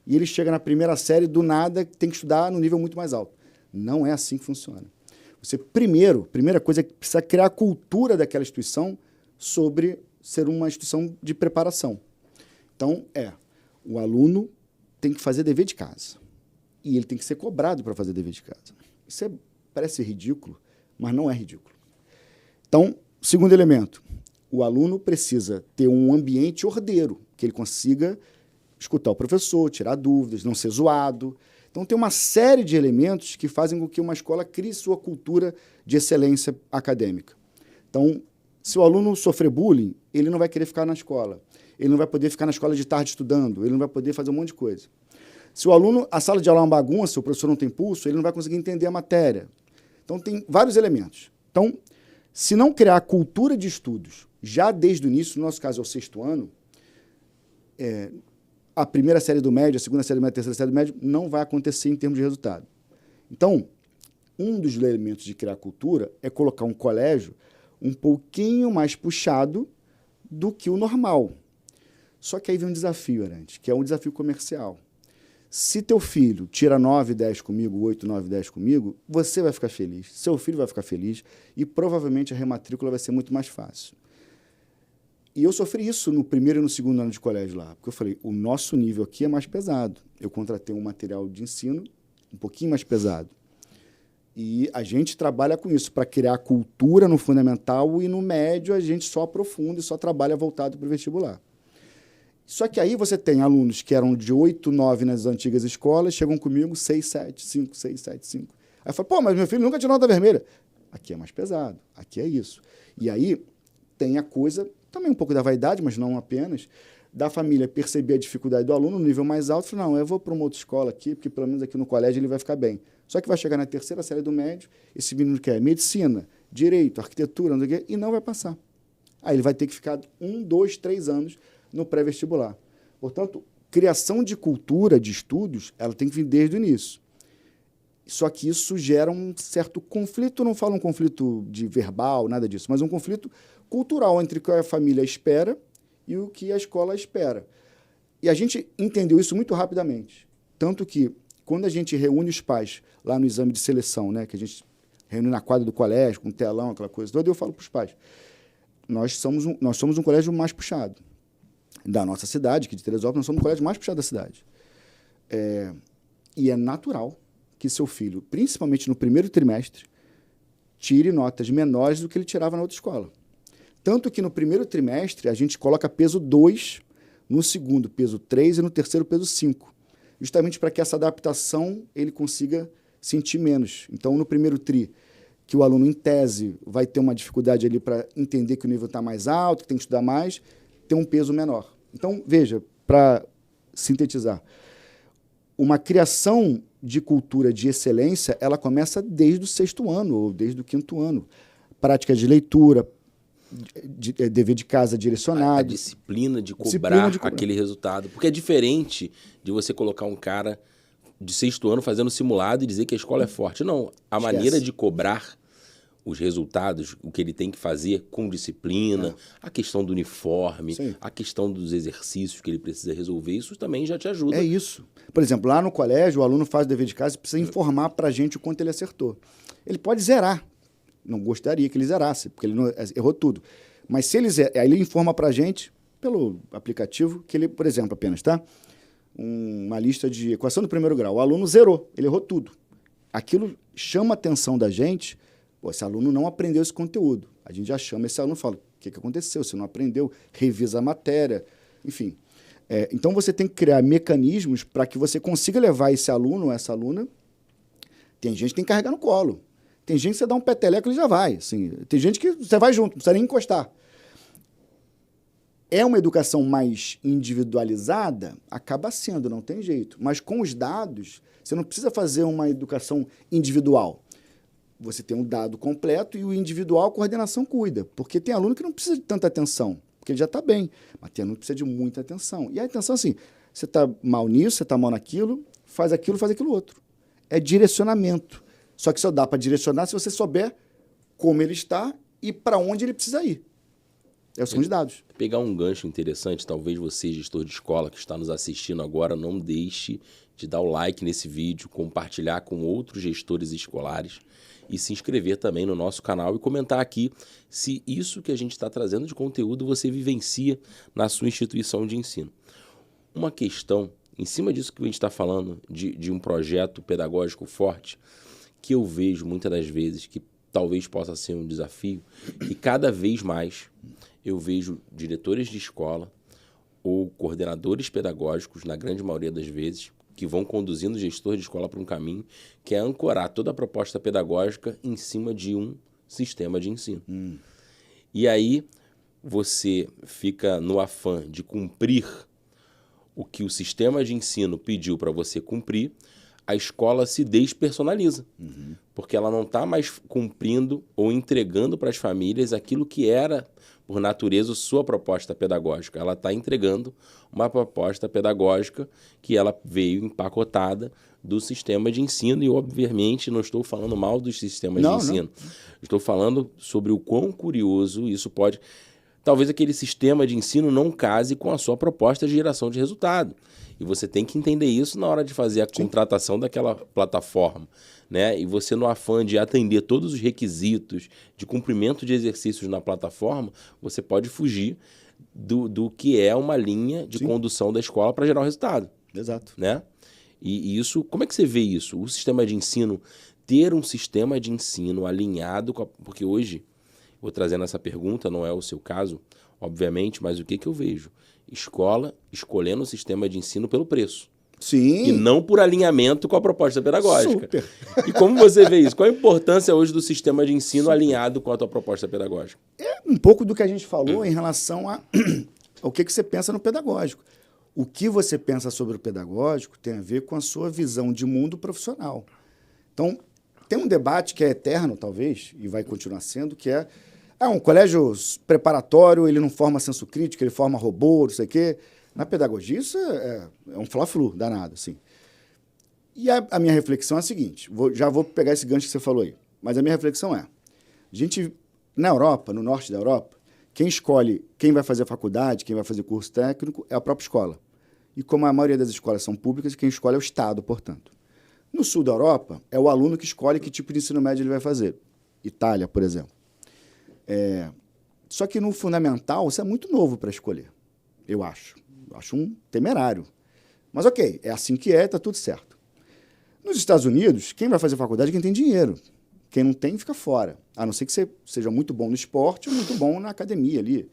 e ele chega na 1ª série, do nada, tem que estudar no nível muito mais alto. Não é assim que funciona. Você, primeira coisa é que precisa criar a cultura daquela instituição sobre ser uma instituição de preparação. Então, o aluno tem que fazer dever de casa. E ele tem que ser cobrado para fazer dever de casa. Isso parece ridículo, mas não é ridículo. Então, segundo elemento, o aluno precisa ter um ambiente ordeiro, que ele consiga escutar o professor, tirar dúvidas, não ser zoado. Então, tem uma série de elementos que fazem com que uma escola crie sua cultura de excelência acadêmica. Então, se o aluno sofrer bullying, ele não vai querer ficar na escola. Ele não vai poder ficar na escola de tarde estudando, ele não vai poder fazer um monte de coisa. Se o aluno, a sala de aula é uma bagunça, o professor não tem pulso, ele não vai conseguir entender a matéria. Então, tem vários elementos. Então, se não criar a cultura de estudos, já desde o início, no nosso caso é o 6º ano, a 1ª série do médio, a 2ª série do médio, a 3ª série do médio, não vai acontecer em termos de resultado. Então, um dos elementos de criar cultura é colocar um colégio um pouquinho mais puxado do que o normal. Só que aí vem um desafio, Arantes, que é um desafio comercial. Se teu filho tira 9, 10 comigo, 8, 9, 10 comigo, você vai ficar feliz, seu filho vai ficar feliz e provavelmente a rematrícula vai ser muito mais fácil. E eu sofri isso no primeiro e no segundo ano de colégio lá, porque eu falei, o nosso nível aqui é mais pesado. Eu contratei um material de ensino um pouquinho mais pesado. E a gente trabalha com isso, para criar cultura no fundamental e no médio a gente só aprofunda e só trabalha voltado para o vestibular. Só que aí você tem alunos que eram de 8, 9 nas antigas escolas, chegam comigo 6, 7, 5, 6, 7, 5. Aí eu falo, pô, mas meu filho nunca tirou nota vermelha. Aqui é mais pesado, aqui é isso. E aí tem a coisa, também um pouco da vaidade, mas não apenas, da família perceber a dificuldade do aluno no nível mais alto, falar, não, eu vou para uma outra escola aqui, porque pelo menos aqui no colégio ele vai ficar bem. Só que vai chegar na terceira série do médio, esse menino quer medicina, direito, arquitetura, não sei o quê, e não vai passar. Aí ele vai ter que ficar 1, 2, 3 anos no pré-vestibular. Portanto, criação de cultura, de estudos, ela tem que vir desde o início. Só que isso gera um certo conflito, não falo um conflito de verbal, nada disso, mas um conflito cultural entre o que a família espera e o que a escola espera. E a gente entendeu isso muito rapidamente. Tanto que, quando a gente reúne os pais lá no exame de seleção, né, que a gente reúne na quadra do colégio, com telão, aquela coisa toda, eu falo para os pais, nós somos um colégio mais puxado da nossa cidade, que de Teresópolis, nós somos um colégio mais puxado da cidade. E é natural que seu filho, principalmente no primeiro trimestre, tire notas menores do que ele tirava na outra escola. Tanto que no primeiro trimestre a gente coloca peso 2, no segundo peso 3 e no terceiro peso 5. Justamente para que essa adaptação ele consiga sentir menos. Então, no primeiro tri, que o aluno, em tese, vai ter uma dificuldade ali para entender que o nível está mais alto, que tem que estudar mais, tem um peso menor. Então, veja, para sintetizar, uma criação de cultura de excelência, ela começa desde o 6º ano, ou desde o 5º ano. Prática de leitura, dever de casa direcionado. A disciplina de cobrar aquele resultado. Porque é diferente de você colocar um cara de 6º ano fazendo simulado e dizer que a escola é forte. Não, a maneira de cobrar os resultados, o que ele tem que fazer com disciplina, a questão do uniforme, a questão dos exercícios que ele precisa resolver, isso também já te ajuda. É isso. Por exemplo, lá no colégio, o aluno faz o dever de casa e precisa informar para a gente o quanto ele acertou. Ele pode zerar. Não gostaria que ele zerasse, porque ele não, errou tudo. Mas se ele aí ele informa para a gente, pelo aplicativo, que ele, por exemplo, apenas, tá? Uma lista de equação do primeiro grau. O aluno zerou, ele errou tudo. Aquilo chama a atenção da gente. Pô, esse aluno não aprendeu esse conteúdo. A gente já chama esse aluno e fala, o que aconteceu? Você não aprendeu? Revisa a matéria. Enfim. Então, você tem que criar mecanismos para que você consiga levar esse aluno ou essa aluna. Tem gente que tem que carregar no colo. Tem gente que você dá um peteleco e ele já vai. Assim. Tem gente que você vai junto, não precisa nem encostar. É uma educação mais individualizada? Acaba sendo, não tem jeito. Mas com os dados, você não precisa fazer uma educação individual. Você tem um dado completo e o individual, a coordenação cuida. Porque tem aluno que não precisa de tanta atenção, porque ele já está bem. Mas tem aluno que precisa de muita atenção. E a atenção, assim, você está mal nisso, você está mal naquilo, faz aquilo outro. É direcionamento. Só que só dá para direcionar se você souber como ele está e para onde ele precisa ir. São os dados. Pegar um gancho interessante, talvez você, gestor de escola que está nos assistindo agora, não deixe de dar o like nesse vídeo, compartilhar com outros gestores escolares e se inscrever também no nosso canal e comentar aqui se isso que a gente está trazendo de conteúdo você vivencia na sua instituição de ensino. Uma questão, em cima disso que a gente está falando, de um projeto pedagógico forte, que eu vejo muitas das vezes, que talvez possa ser um desafio, e cada vez mais eu vejo diretores de escola ou coordenadores pedagógicos, na grande maioria das vezes, que vão conduzindo o gestor de escola para um caminho que é ancorar toda a proposta pedagógica em cima de um sistema de ensino. E aí você fica no afã de cumprir o que o sistema de ensino pediu para você cumprir, a escola se despersonaliza, porque ela não está mais cumprindo ou entregando para as famílias aquilo que era, por natureza, sua proposta pedagógica. Ela está entregando uma proposta pedagógica que ela veio empacotada do sistema de ensino e, obviamente, não estou falando mal dos sistemas de ensino. Estou falando sobre o quão curioso isso pode... talvez aquele sistema de ensino não case com a sua proposta de geração de resultado. E você tem que entender isso na hora de fazer a contratação daquela plataforma, né? E você, no afã de atender todos os requisitos de cumprimento de exercícios na plataforma, você pode fugir do que é uma linha de condução da escola para gerar um resultado. Exato. Né? E isso, como é que você vê isso? O sistema de ensino, ter um sistema de ensino alinhado com porque hoje, vou trazendo essa pergunta, não é o seu caso, obviamente, mas o que eu vejo? Escola escolhendo o sistema de ensino pelo preço. Sim. E não por alinhamento com a proposta pedagógica. Super. E como você vê isso? Qual a importância hoje do sistema de ensino alinhado com a tua proposta pedagógica? É um pouco do que a gente falou em relação ao que você pensa no pedagógico. O que você pensa sobre o pedagógico tem a ver com a sua visão de mundo profissional. Então, tem um debate que é eterno, talvez, e vai continuar sendo, que é um colégio preparatório, ele não forma senso crítico, ele forma robô, não sei o quê. Na pedagogia, isso é um fla-flu danado, assim. E a minha reflexão é a seguinte, já vou pegar esse gancho que você falou aí, mas a minha reflexão é, na Europa, no norte da Europa, quem escolhe quem vai fazer faculdade, quem vai fazer curso técnico, é a própria escola. E como a maioria das escolas são públicas, quem escolhe é o Estado, portanto. No sul da Europa, é o aluno que escolhe que tipo de ensino médio ele vai fazer. Itália, por exemplo. Só que no fundamental, isso é muito novo para escolher, eu acho. Eu acho um temerário. Mas ok, é assim que está tudo certo. Nos Estados Unidos, quem vai fazer faculdade é quem tem dinheiro. Quem não tem, fica fora. A não ser que você seja muito bom no esporte ou muito bom na academia ali.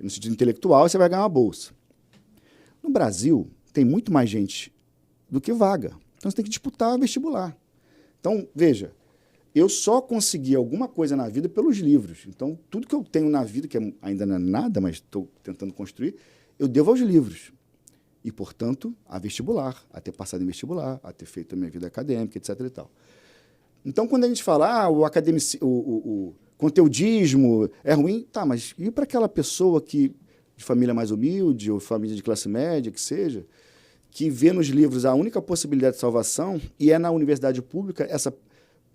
No sentido intelectual, você vai ganhar uma bolsa. No Brasil, tem muito mais gente do que vaga. Então, você tem que disputar vestibular. Então, veja, eu só consegui alguma coisa na vida pelos livros. Então, tudo que eu tenho na vida, que ainda não é nada, mas estou tentando construir, eu devo aos livros. E, portanto, a vestibular, a ter passado em vestibular, a ter feito a minha vida acadêmica, etc. e tal. Então, quando a gente fala, o conteudismo é ruim, tá, mas e para aquela pessoa de família mais humilde, ou família de classe média, que seja, que vê nos livros a única possibilidade de salvação e é na universidade pública essa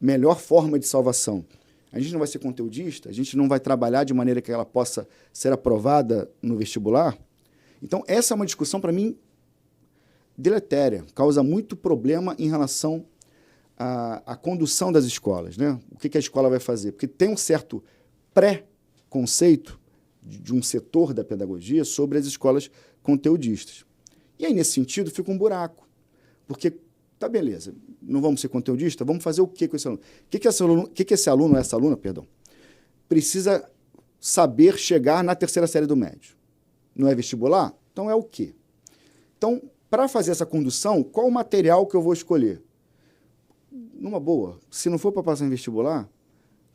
melhor forma de salvação? A gente não vai ser conteudista? A gente não vai trabalhar de maneira que ela possa ser aprovada no vestibular? Então, essa é uma discussão, para mim, deletéria, causa muito problema em relação à condução das escolas, né? O que a escola vai fazer? Porque tem um certo pré-conceito de um setor da pedagogia sobre as escolas conteudistas. E aí, nesse sentido, fica um buraco. Porque, tá, beleza, não vamos ser conteudistas, vamos fazer o quê com esse aluno? O que esse aluno, essa aluna, precisa saber chegar na terceira série do médio? Não é vestibular? Então é o quê? Então, para fazer essa condução, qual o material que eu vou escolher? Numa boa, se não for para passar em vestibular,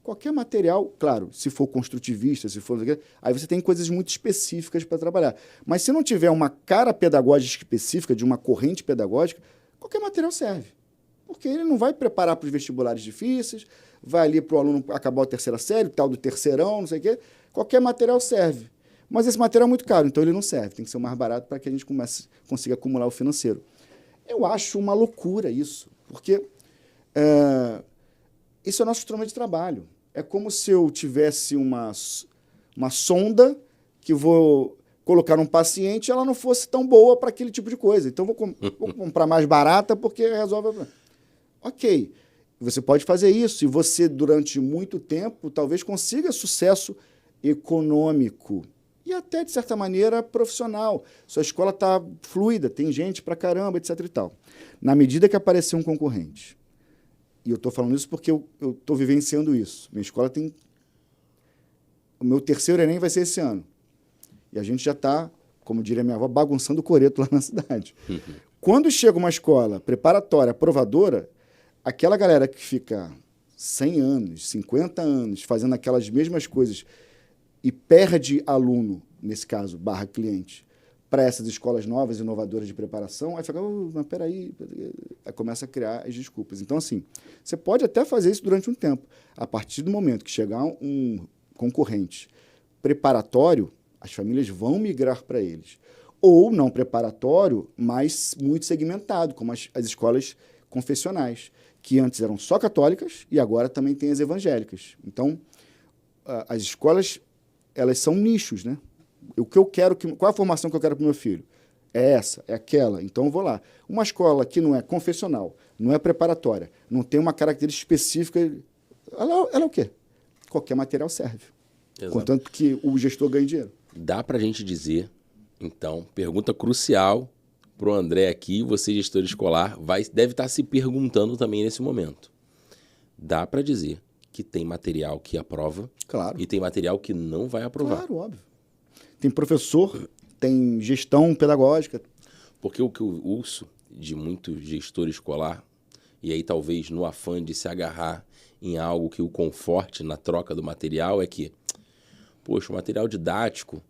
qualquer material, claro, se for construtivista, se for... Aí você tem coisas muito específicas para trabalhar. Mas se não tiver uma cara pedagógica específica, de uma corrente pedagógica, qualquer material serve. Porque ele não vai preparar para os vestibulares difíceis, vai ali para o aluno acabar a terceira série, tal do terceirão, não sei o quê. Qualquer material serve. Mas esse material é muito caro, então ele não serve. Tem que ser o mais barato para que a gente consiga acumular o financeiro. Eu acho uma loucura isso, porque isso é o nosso instrumento de trabalho. É como se eu tivesse uma sonda que vou colocar num paciente e ela não fosse tão boa para aquele tipo de coisa. Então, vou comprar mais barata porque resolve... Ok, você pode fazer isso e você, durante muito tempo, talvez consiga sucesso econômico e até, de certa maneira, profissional. Sua escola está fluida, tem gente pra caramba, etc. e tal. Na medida que aparecer um concorrente, e eu estou falando isso porque eu estou vivenciando isso. Minha escola tem... O meu terceiro Enem vai ser esse ano. E a gente já está, como diria minha avó, bagunçando o coreto lá na cidade. Quando chega uma escola preparatória, aprovadora, aquela galera que fica 100 anos, 50 anos, fazendo aquelas mesmas coisas e perde aluno, nesse caso, / cliente, para essas escolas novas, inovadoras de preparação, aí fica, mas peraí, aí começa a criar as desculpas. Então, assim, você pode até fazer isso durante um tempo. A partir do momento que chegar um concorrente preparatório, as famílias vão migrar para eles. Ou não preparatório, mas muito segmentado, como as escolas confessionais, que antes eram só católicas e agora também tem as evangélicas. Então, as escolas elas são nichos, né? O que eu quero, qual a formação que eu quero para o meu filho? É essa, é aquela, então eu vou lá. Uma escola que não é confessional, não é preparatória, não tem uma característica específica, ela é o quê? Qualquer material serve. Exato. Contanto que o gestor ganhe dinheiro. Dá para a gente dizer, então, pergunta crucial para o André aqui, você gestor escolar, deve estar se perguntando também nesse momento. Dá para dizer que tem material que aprova, claro, e tem material que não vai aprovar. Claro, óbvio. Tem professor, tem gestão pedagógica. Porque o que eu ouço de muito gestor escolar, e aí talvez no afã de se agarrar em algo que o conforte na troca do material, é que, poxa, o material didático,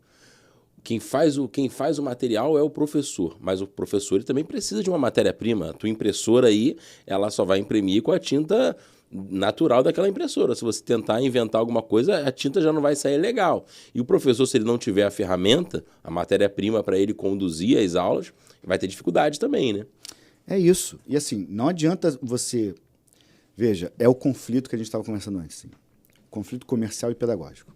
quem faz o material é o professor, mas o professor ele também precisa de uma matéria-prima. A tua impressora aí, ela só vai imprimir com a tinta natural daquela impressora. Se você tentar inventar alguma coisa, a tinta já não vai sair legal. E o professor, se ele não tiver a ferramenta, a matéria-prima para ele conduzir as aulas, vai ter dificuldade também, né? É isso. E assim, não adianta você... Veja, é o conflito que a gente estava conversando antes. Assim. Conflito comercial e pedagógico.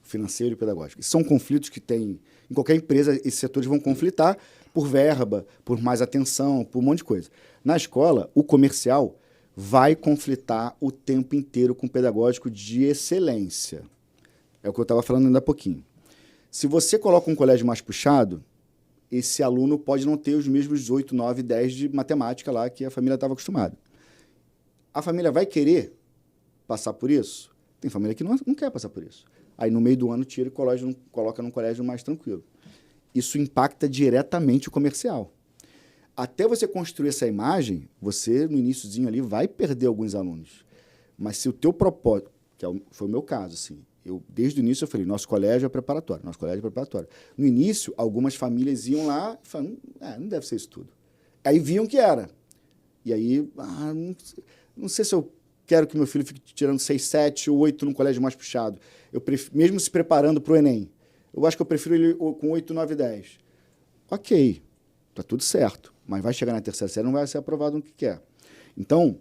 Financeiro e pedagógico. São conflitos que tem... Em qualquer empresa, esses setores vão conflitar por verba, por mais atenção, por um monte de coisa. Na escola, o comercial vai conflitar o tempo inteiro com o pedagógico de excelência. É o que eu estava falando ainda há pouquinho. Se você coloca um colégio mais puxado, esse aluno pode não ter os mesmos 8, 9, 10 de matemática lá que a família estava acostumada. A família vai querer passar por isso? Tem família que não quer passar por isso. Aí, no meio do ano, tira e coloca num colégio mais tranquilo. Isso impacta diretamente o comercial. Até você construir essa imagem, você, no iniciozinho ali, vai perder alguns alunos. Mas se o teu propósito, foi o meu caso, assim, desde o início eu falei, nosso colégio é preparatório. No início, algumas famílias iam lá e falavam, não deve ser isso tudo. Aí viam que era. E aí, não sei se eu quero que meu filho fique tirando 6, 7 ou 8 num colégio mais puxado. Mesmo se preparando para o Enem. Eu acho que eu prefiro ele com 8, 9, 10. Ok, tá tudo certo. Mas vai chegar na terceira série, não vai ser aprovado no que quer. Então,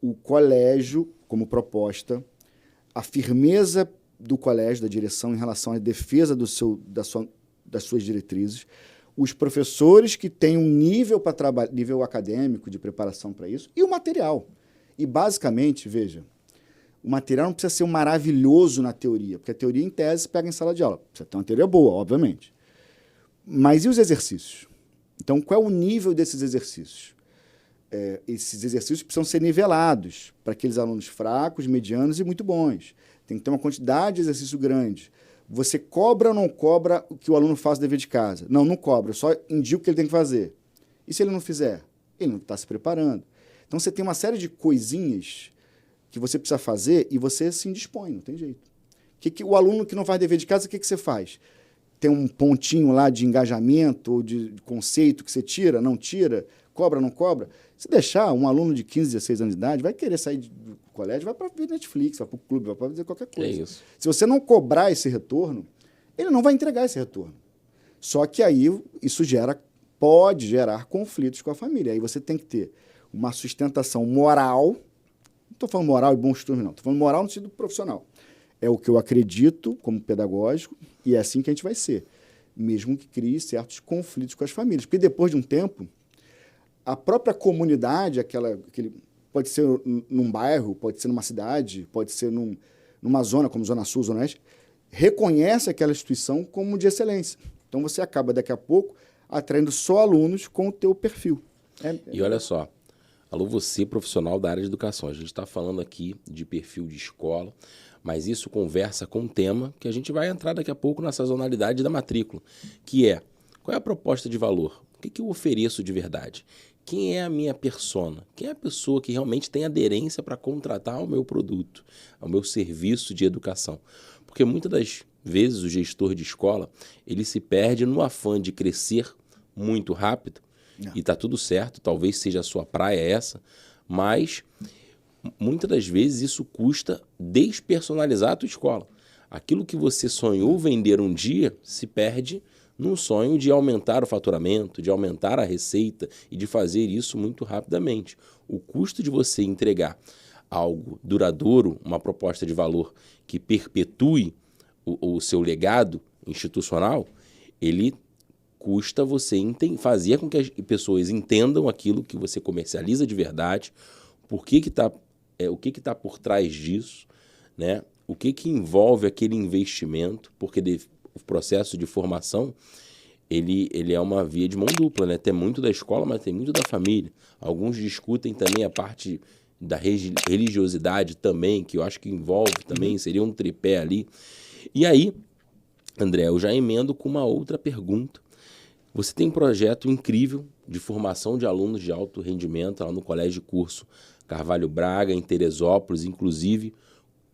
o colégio, como proposta, a firmeza do colégio, da direção em relação à defesa das suas diretrizes, os professores que têm um nível para trabalhar, nível acadêmico de preparação para isso, e o material. E, basicamente, veja, o material não precisa ser um maravilhoso na teoria, porque a teoria, em tese, pega em sala de aula. Precisa ter uma teoria boa, obviamente. Mas e os exercícios? Então, qual é o nível desses exercícios? Esses exercícios precisam ser nivelados para aqueles alunos fracos, medianos e muito bons. Tem que ter uma quantidade de exercício grande. Você cobra ou não cobra que o aluno faça o dever de casa? Não, não cobra. Eu só indico o que ele tem que fazer. E se ele não fizer? Ele não está se preparando. Então, você tem uma série de coisinhas que você precisa fazer e você se indispõe, não tem jeito. O aluno que não faz dever de casa, o que você faz? Tem um pontinho lá de engajamento ou de conceito que você tira, não tira, cobra, não cobra. Se deixar um aluno de 15, 16 anos de idade, vai querer sair do colégio, vai para ver Netflix, vai para o clube, vai para fazer qualquer coisa. É isso. Se você não cobrar esse retorno, ele não vai entregar esse retorno. Só que aí isso pode gerar conflitos com a família. Aí você tem que ter uma sustentação moral. Não estou falando moral e bom costume, não. Estou falando moral no sentido profissional. É o que eu acredito como pedagógico e é assim que a gente vai ser. Mesmo que crie certos conflitos com as famílias. Porque depois de um tempo, a própria comunidade, pode ser num bairro, pode ser numa cidade, pode ser numa zona, como Zona Sul, Zona Oeste, reconhece aquela instituição como de excelência. Então você acaba, daqui a pouco, atraindo só alunos com o teu perfil. E olha só, alô você, profissional da área de educação, a gente está falando aqui de perfil de escola, mas isso conversa com um tema que a gente vai entrar daqui a pouco na sazonalidade da matrícula, que é, qual é a proposta de valor? O que eu ofereço de verdade? Quem é a minha persona? Quem é a pessoa que realmente tem aderência para contratar o meu produto, o meu serviço de educação? Porque muitas das vezes o gestor de escola, ele se perde no afã de crescer muito rápido, e está tudo certo, talvez seja a sua praia essa, mas muitas das vezes isso custa despersonalizar a tua escola. Aquilo que você sonhou vender um dia se perde num sonho de aumentar o faturamento, de aumentar a receita e de fazer isso muito rapidamente. O custo de você entregar algo duradouro, uma proposta de valor que perpetue o seu legado institucional, ele custa você fazer com que as pessoas entendam aquilo que você comercializa de verdade, o que tá por trás disso, né? O que envolve aquele investimento, porque o processo de formação, ele é uma via de mão dupla, né? Tem muito da escola, mas tem muito da família. Alguns discutem também a parte da religiosidade também, que eu acho que envolve também, seria um tripé ali. E aí, André, eu já emendo com uma outra pergunta. Você tem um projeto incrível de formação de alunos de alto rendimento lá no Colégio de Curso Carvalho Braga, em Teresópolis. Inclusive,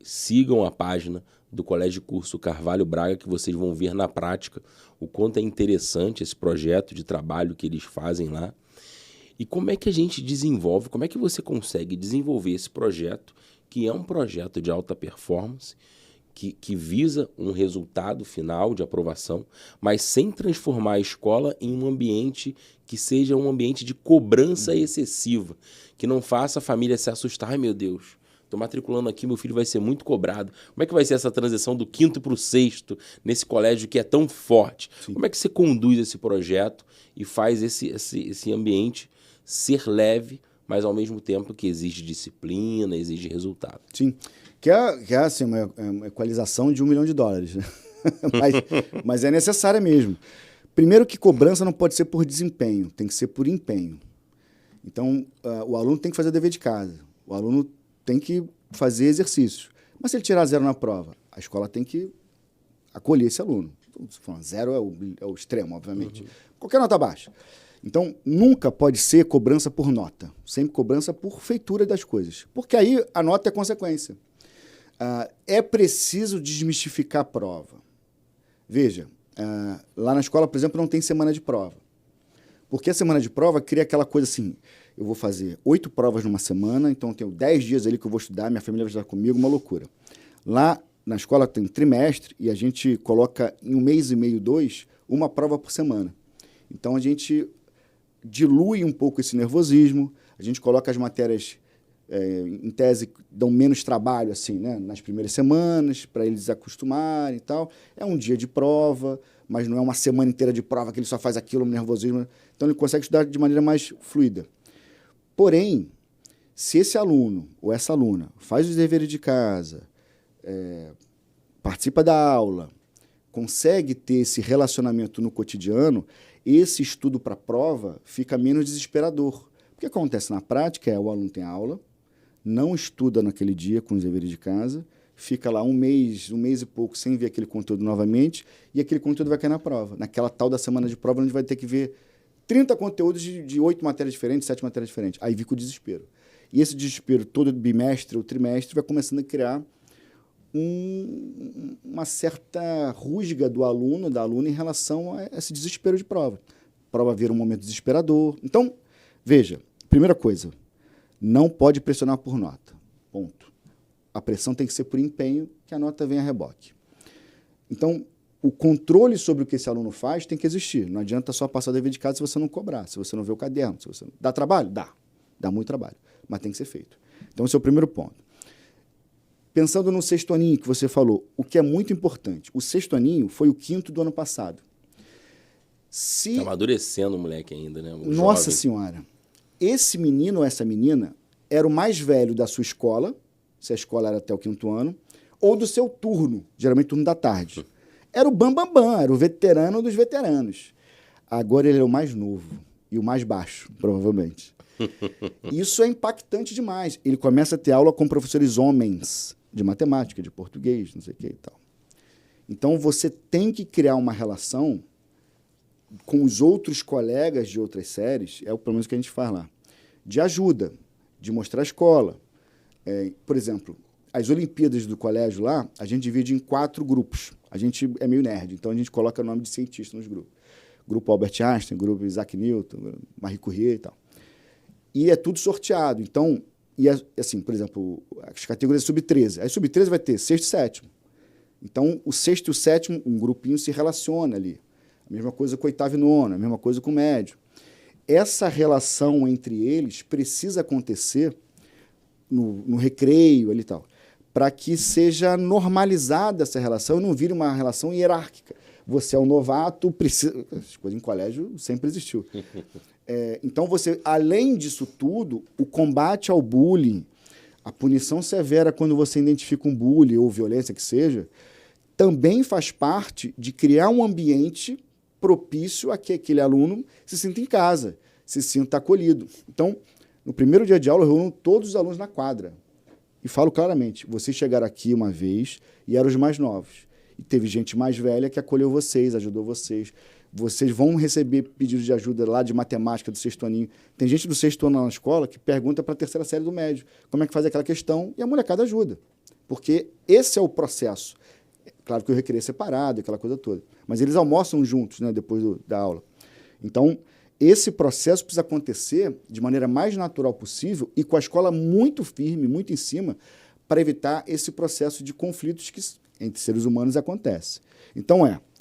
sigam a página do Colégio de Curso Carvalho Braga, que vocês vão ver na prática o quanto é interessante esse projeto de trabalho que eles fazem lá. E como é que a gente desenvolve, como é que você consegue desenvolver esse projeto, que é um projeto de alta performance, que visa um resultado final de aprovação, mas sem transformar a escola em um ambiente que seja um ambiente de cobrança excessiva, que não faça a família se assustar. Ai, meu Deus, estou matriculando aqui, meu filho vai ser muito cobrado. Como é que vai ser essa transição do 5º para o 6º nesse colégio que é tão forte? Sim. Como é que você conduz esse projeto e faz esse ambiente ser leve, mas ao mesmo tempo que exige disciplina, exige resultado? Sim. Que é assim, uma equalização de $1 milhão, né? mas é necessária mesmo. Primeiro que cobrança não pode ser por desempenho, tem que ser por empenho. Então, o aluno tem que fazer o dever de casa, o aluno tem que fazer exercícios. Mas se ele tirar 0 na prova, a escola tem que acolher esse aluno. Então, 0 é o extremo, obviamente. Qualquer nota baixa. Então, nunca pode ser cobrança por nota, sempre cobrança por feitura das coisas, porque aí a nota é consequência. É preciso desmistificar a prova. Veja, lá na escola, por exemplo, não tem semana de prova. Porque a semana de prova cria aquela coisa assim, eu vou fazer 8 provas numa semana, então eu tenho 10 dias ali que eu vou estudar, minha família vai estudar comigo, uma loucura. Lá na escola tem trimestre e a gente coloca em 1 mês e meio, 2, uma prova por semana. Então a gente dilui um pouco esse nervosismo, a gente coloca as matérias... em tese, dão menos trabalho assim, né? Nas primeiras semanas, para eles acostumarem e tal. É um dia de prova, mas não é uma semana inteira de prova que ele só faz aquilo, no nervosismo. Então, ele consegue estudar de maneira mais fluida. Porém, se esse aluno ou essa aluna faz os deveres de casa, participa da aula, consegue ter esse relacionamento no cotidiano, esse estudo para a prova fica menos desesperador. O que acontece na prática é o aluno tem aula, não estuda naquele dia com os deveres de casa, fica lá um mês e pouco sem ver aquele conteúdo novamente, e aquele conteúdo vai cair na prova. Naquela tal da semana de prova, onde vai ter que ver 30 conteúdos de 8 matérias diferentes, 7 matérias diferentes. Aí fica o desespero. E esse desespero todo bimestre ou trimestre vai começando a criar uma certa rusga do aluno, da aluna, em relação a esse desespero de prova. A prova vira um momento desesperador. Então, veja, primeira coisa, não pode pressionar por nota, ponto. A pressão tem que ser por empenho, que a nota venha a reboque. Então, o controle sobre o que esse aluno faz tem que existir. Não adianta só passar o dever de casa se você não cobrar, se você não vê o caderno. Se você não... Dá trabalho? Dá muito trabalho, mas tem que ser feito. Então, esse é o primeiro ponto. Pensando no 6º aninho que você falou, o que é muito importante, o 6º aninho foi o 5º do ano passado. Está amadurecendo o moleque ainda, né? Nossa Senhora! Esse menino ou essa menina era o mais velho da sua escola, se a escola era até o 5º ano, ou do seu turno, geralmente turno da tarde. Era o bambambam, era o veterano dos veteranos. Agora ele é o mais novo e o mais baixo, provavelmente. Isso é impactante demais. Ele começa a ter aula com professores homens de matemática, de português, não sei o que e tal. Então, você tem que criar uma relação com os outros colegas de outras séries, pelo menos o que a gente faz lá, de ajuda, de mostrar a escola. Por exemplo, as Olimpíadas do colégio lá, a gente divide em 4 grupos. A gente é meio nerd, então a gente coloca o nome de cientista nos grupos. Grupo Albert Einstein, grupo Isaac Newton, Marie Curie e tal. E é tudo sorteado. Então, assim, por exemplo, as categorias sub-13. Aí sub-13 vai ter 6º e 7º. Então, o 6º e o 7º, um grupinho se relaciona ali. A mesma coisa com o 8º e 9º, a mesma coisa com o médio. Essa relação entre eles precisa acontecer no recreio ali e tal, para que seja normalizada essa relação e não vire uma relação hierárquica. Você é um novato, precisa... As coisas em colégio sempre existiu. Então, você, além disso tudo, o combate ao bullying, a punição severa quando você identifica um bullying ou violência que seja, também faz parte de criar um ambiente propício a que aquele aluno se sinta em casa, se sinta acolhido. Então, no primeiro dia de aula, eu reúno todos os alunos na quadra e falo claramente, vocês chegaram aqui uma vez e eram os mais novos. E teve gente mais velha que acolheu vocês, ajudou vocês. Vocês vão receber pedidos de ajuda lá de matemática do sexto aninho. Tem gente do sexto ano na escola que pergunta para a terceira série do médio como é que faz aquela questão e a molecada ajuda. Porque esse é o processo. Claro que o recreio é separado, aquela coisa toda. Mas eles almoçam juntos, né, depois da aula. Então, esse processo precisa acontecer de maneira mais natural possível e com a escola muito firme, muito em cima, para evitar esse processo de conflitos que entre seres humanos acontece. Então,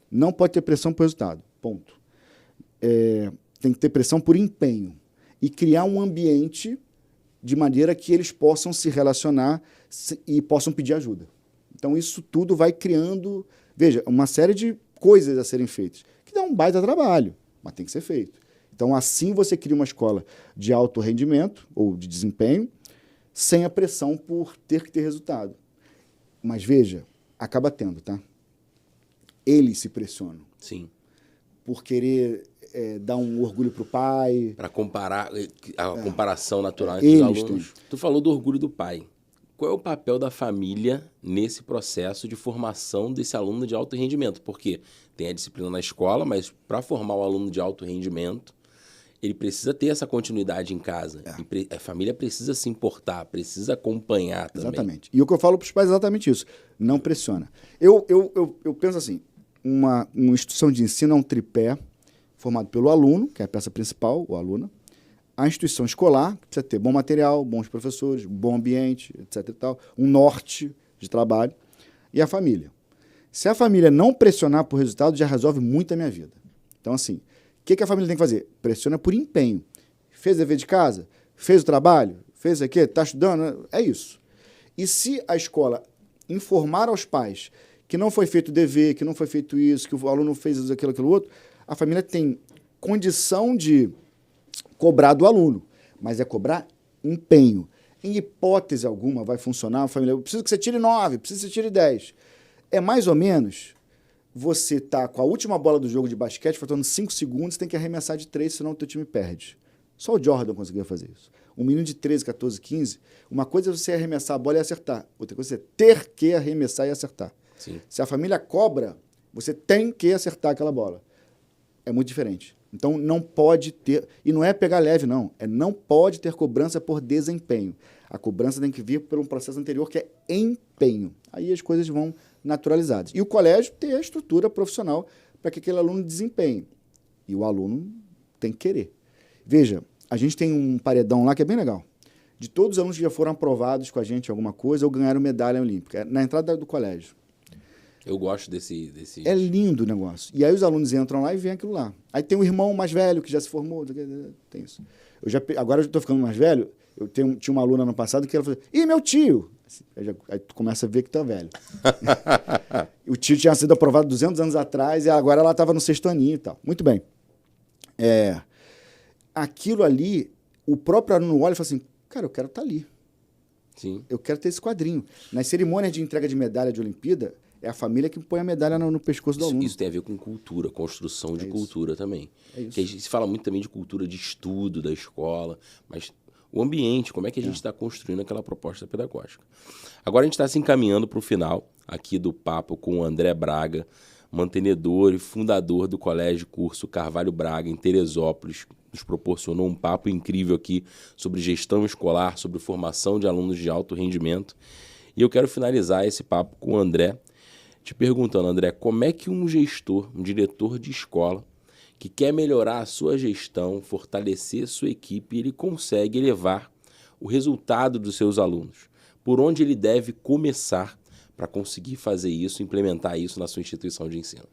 não pode ter pressão por resultado. Ponto. Tem que ter pressão por empenho e criar um ambiente de maneira que eles possam se relacionar e possam pedir ajuda. Então, isso tudo vai criando, veja, uma série de coisas a serem feitas, que dá um baita trabalho, mas tem que ser feito. Então, assim você cria uma escola de alto rendimento ou de desempenho, sem a pressão por ter que ter resultado. Mas, veja, acaba tendo, tá? Eles se pressionam. Sim. Por querer dar um orgulho para o pai. Para comparar, a comparação natural entre os alunos. Tu falou do orgulho do pai. Qual é o papel da família nesse processo de formação desse aluno de alto rendimento? Porque tem a disciplina na escola, mas para formar o aluno de alto rendimento, ele precisa ter essa continuidade em casa. A família precisa se importar, precisa acompanhar também. Exatamente. E o que eu falo para os pais é exatamente isso. Não pressiona. Eu penso assim, uma instituição de ensino é um tripé formado pelo aluno, que é a peça principal, o aluno, a instituição escolar, que precisa ter bom material, bons professores, bom ambiente, etc. e tal, um norte de trabalho, e a família. Se a família não pressionar por resultado, já resolve muito a minha vida. Então, assim, o que a família tem que fazer? Pressiona por empenho. Fez o dever de casa? Fez o trabalho? Fez aqui? Está estudando? É isso. E se a escola informar aos pais que não foi feito o dever, que não foi feito isso, que o aluno fez aquilo, outro, a família tem condição de cobrar do aluno, mas é cobrar empenho. Em hipótese alguma vai funcionar, a família, eu preciso que você tire 9, preciso que você tire 10. É mais ou menos, você tá com a última bola do jogo de basquete, faltando 5 segundos, tem que arremessar de 3, senão o teu time perde. Só o Jordan conseguia fazer isso. Um menino de 13, 14, 15, uma coisa é você arremessar a bola e acertar, outra coisa é ter que arremessar e acertar. Sim. Se a família cobra, você tem que acertar aquela bola. É muito diferente. Então, não pode ter... E não é pegar leve, não. Não pode ter cobrança por desempenho. A cobrança tem que vir por um processo anterior que é empenho. Aí as coisas vão naturalizadas. E o colégio tem a estrutura profissional para que aquele aluno desempenhe. E o aluno tem que querer. Veja, a gente tem um paredão lá que é bem legal. De todos os alunos que já foram aprovados com a gente em alguma coisa ou ganharam medalha olímpica, na entrada do colégio. Eu gosto desse... É lindo o negócio. E aí os alunos entram lá e veem aquilo lá. Aí tem um irmão mais velho que já se formou. Tem isso. Agora eu estou ficando mais velho. Tinha uma aluna no passado que ela falou, ih, meu tio! Aí tu começa a ver que tu é velho. O tio tinha sido aprovado 200 anos atrás e agora ela estava no sexto aninho e tal. Muito bem. Aquilo ali, o próprio aluno olha e fala assim, cara, eu quero estar ali. Sim. Eu quero ter esse quadrinho. Nas cerimônias de entrega de medalha de Olimpíada, é a família que põe a medalha no pescoço do aluno. Isso tem a ver com cultura, construção de cultura também. É isso. Que a gente se fala muito também de cultura de estudo da escola, mas o ambiente, como é que a gente está construindo aquela proposta pedagógica. Agora a gente está se encaminhando para o final aqui do papo com o André Braga, mantenedor e fundador do Colégio Curso Carvalho Braga, em Teresópolis. Nos proporcionou um papo incrível aqui sobre gestão escolar, sobre formação de alunos de alto rendimento. E eu quero finalizar esse papo com o André, te perguntando, André, como é que um gestor, um diretor de escola, que quer melhorar a sua gestão, fortalecer sua equipe, ele consegue elevar o resultado dos seus alunos? Por onde ele deve começar para conseguir fazer isso, implementar isso na sua instituição de ensino?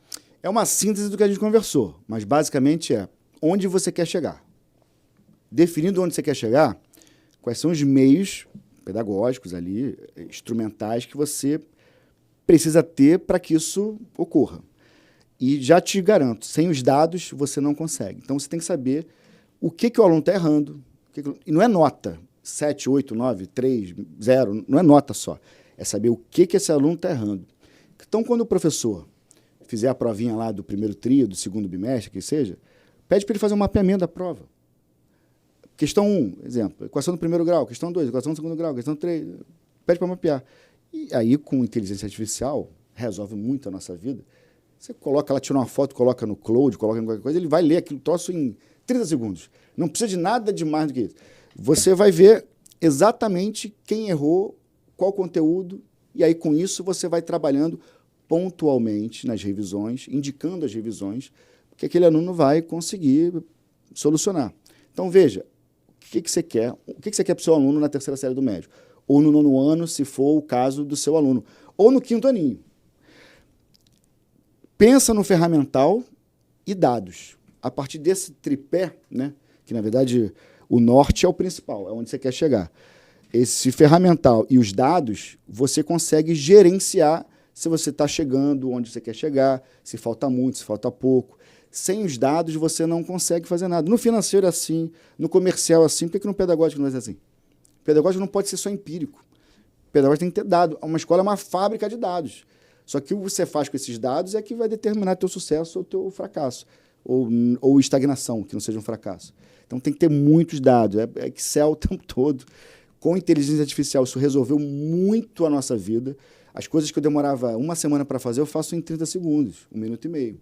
É uma síntese do que a gente conversou, mas basicamente é onde você quer chegar. Definindo onde você quer chegar, quais são os meios pedagógicos ali, instrumentais que você precisa ter para que isso ocorra. E já te garanto, sem os dados você não consegue. Então você tem que saber o que o aluno está errando. E não é nota, 7, 8, 9, 3, 0, não é nota só. É saber o que esse aluno está errando. Então, quando o professor fizer a provinha lá do primeiro trio, do segundo bimestre, que seja, pede para ele fazer um mapeamento da prova. Questão 1, exemplo, equação do primeiro grau. Questão 2, equação do segundo grau. Questão 3, pede para mapear. E aí, com inteligência artificial, resolve muito a nossa vida. Você coloca lá, tira uma foto, coloca no cloud, coloca em qualquer coisa, ele vai ler aquele troço em 30 segundos. Não precisa de nada de mais do que isso. Você vai ver exatamente quem errou, qual conteúdo, e aí, com isso, você vai trabalhando pontualmente nas revisões, indicando as revisões, que aquele aluno vai conseguir solucionar. Então, veja, o que você quer? O que você quer para o seu aluno na terceira série do médio? Ou no 9º ano, se for o caso do seu aluno. Ou no 5º aninho. Pensa no ferramental e dados. A partir desse tripé, né, que, na verdade, o norte é o principal, é onde você quer chegar. Esse ferramental e os dados, você consegue gerenciar se você está chegando onde você quer chegar, se falta muito, se falta pouco. Sem os dados, você não consegue fazer nada. No financeiro é assim, no comercial é assim, por que no pedagógico não é assim? O pedagógico não pode ser só empírico. O pedagógico tem que ter dado. Uma escola é uma fábrica de dados. Só que o que você faz com esses dados é que vai determinar teu sucesso ou teu fracasso, ou estagnação, que não seja um fracasso. Então tem que ter muitos dados, é Excel o tempo todo. Com inteligência artificial, isso resolveu muito a nossa vida. As coisas que eu demorava uma semana para fazer, eu faço em 30 segundos, 1 minuto e meio.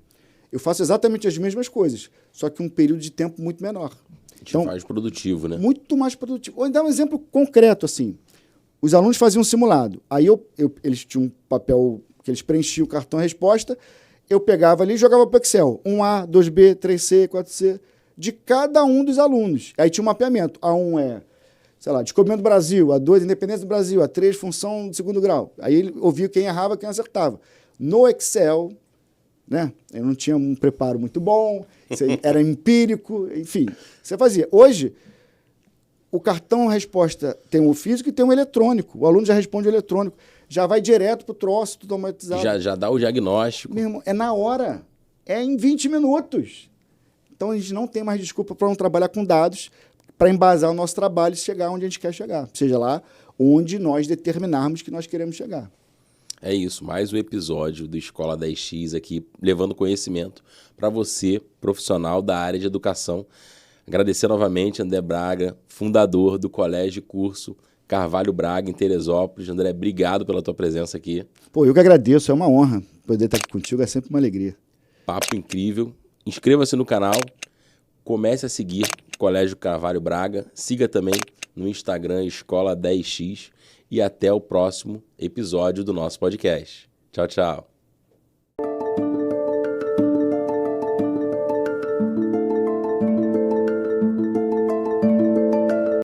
Eu faço exatamente as mesmas coisas, só que um período de tempo muito menor. Então, mais produtivo, né? Muito mais produtivo. Vou dar um exemplo concreto, assim. Os alunos faziam um simulado. Aí eles tinham um papel que eles preenchiam o cartão resposta, eu pegava ali e jogava para o Excel. 1A, 2B, 3C, 4C, de cada um dos alunos. Aí tinha um mapeamento. A1 é, sei lá, descobrimento do Brasil, A2, independência do Brasil, A3, função de segundo grau. Aí ele ouvia quem errava, quem acertava. No Excel, né, eu não tinha um preparo muito bom, era empírico, enfim, você fazia. Hoje, o cartão resposta tem o físico e tem o eletrônico. O aluno já responde o eletrônico. Já vai direto para o troço, tudo automatizado. Já dá o diagnóstico. Meu irmão, é na hora. É em 20 minutos. Então, a gente não tem mais desculpa para não trabalhar com dados, para embasar o nosso trabalho e chegar onde a gente quer chegar. Seja lá onde nós determinarmos que nós queremos chegar. É isso, mais um episódio do Escola 10X aqui, levando conhecimento para você, profissional da área de educação. Agradecer novamente André Braga, fundador do Colégio Curso Carvalho Braga, em Teresópolis. André, obrigado pela tua presença aqui. Pô, eu que agradeço, é uma honra poder estar aqui contigo, é sempre uma alegria. Papo incrível. Inscreva-se no canal, comece a seguir o Colégio Carvalho Braga, siga também no Instagram Escola 10X e até o próximo episódio do nosso podcast. Tchau, tchau.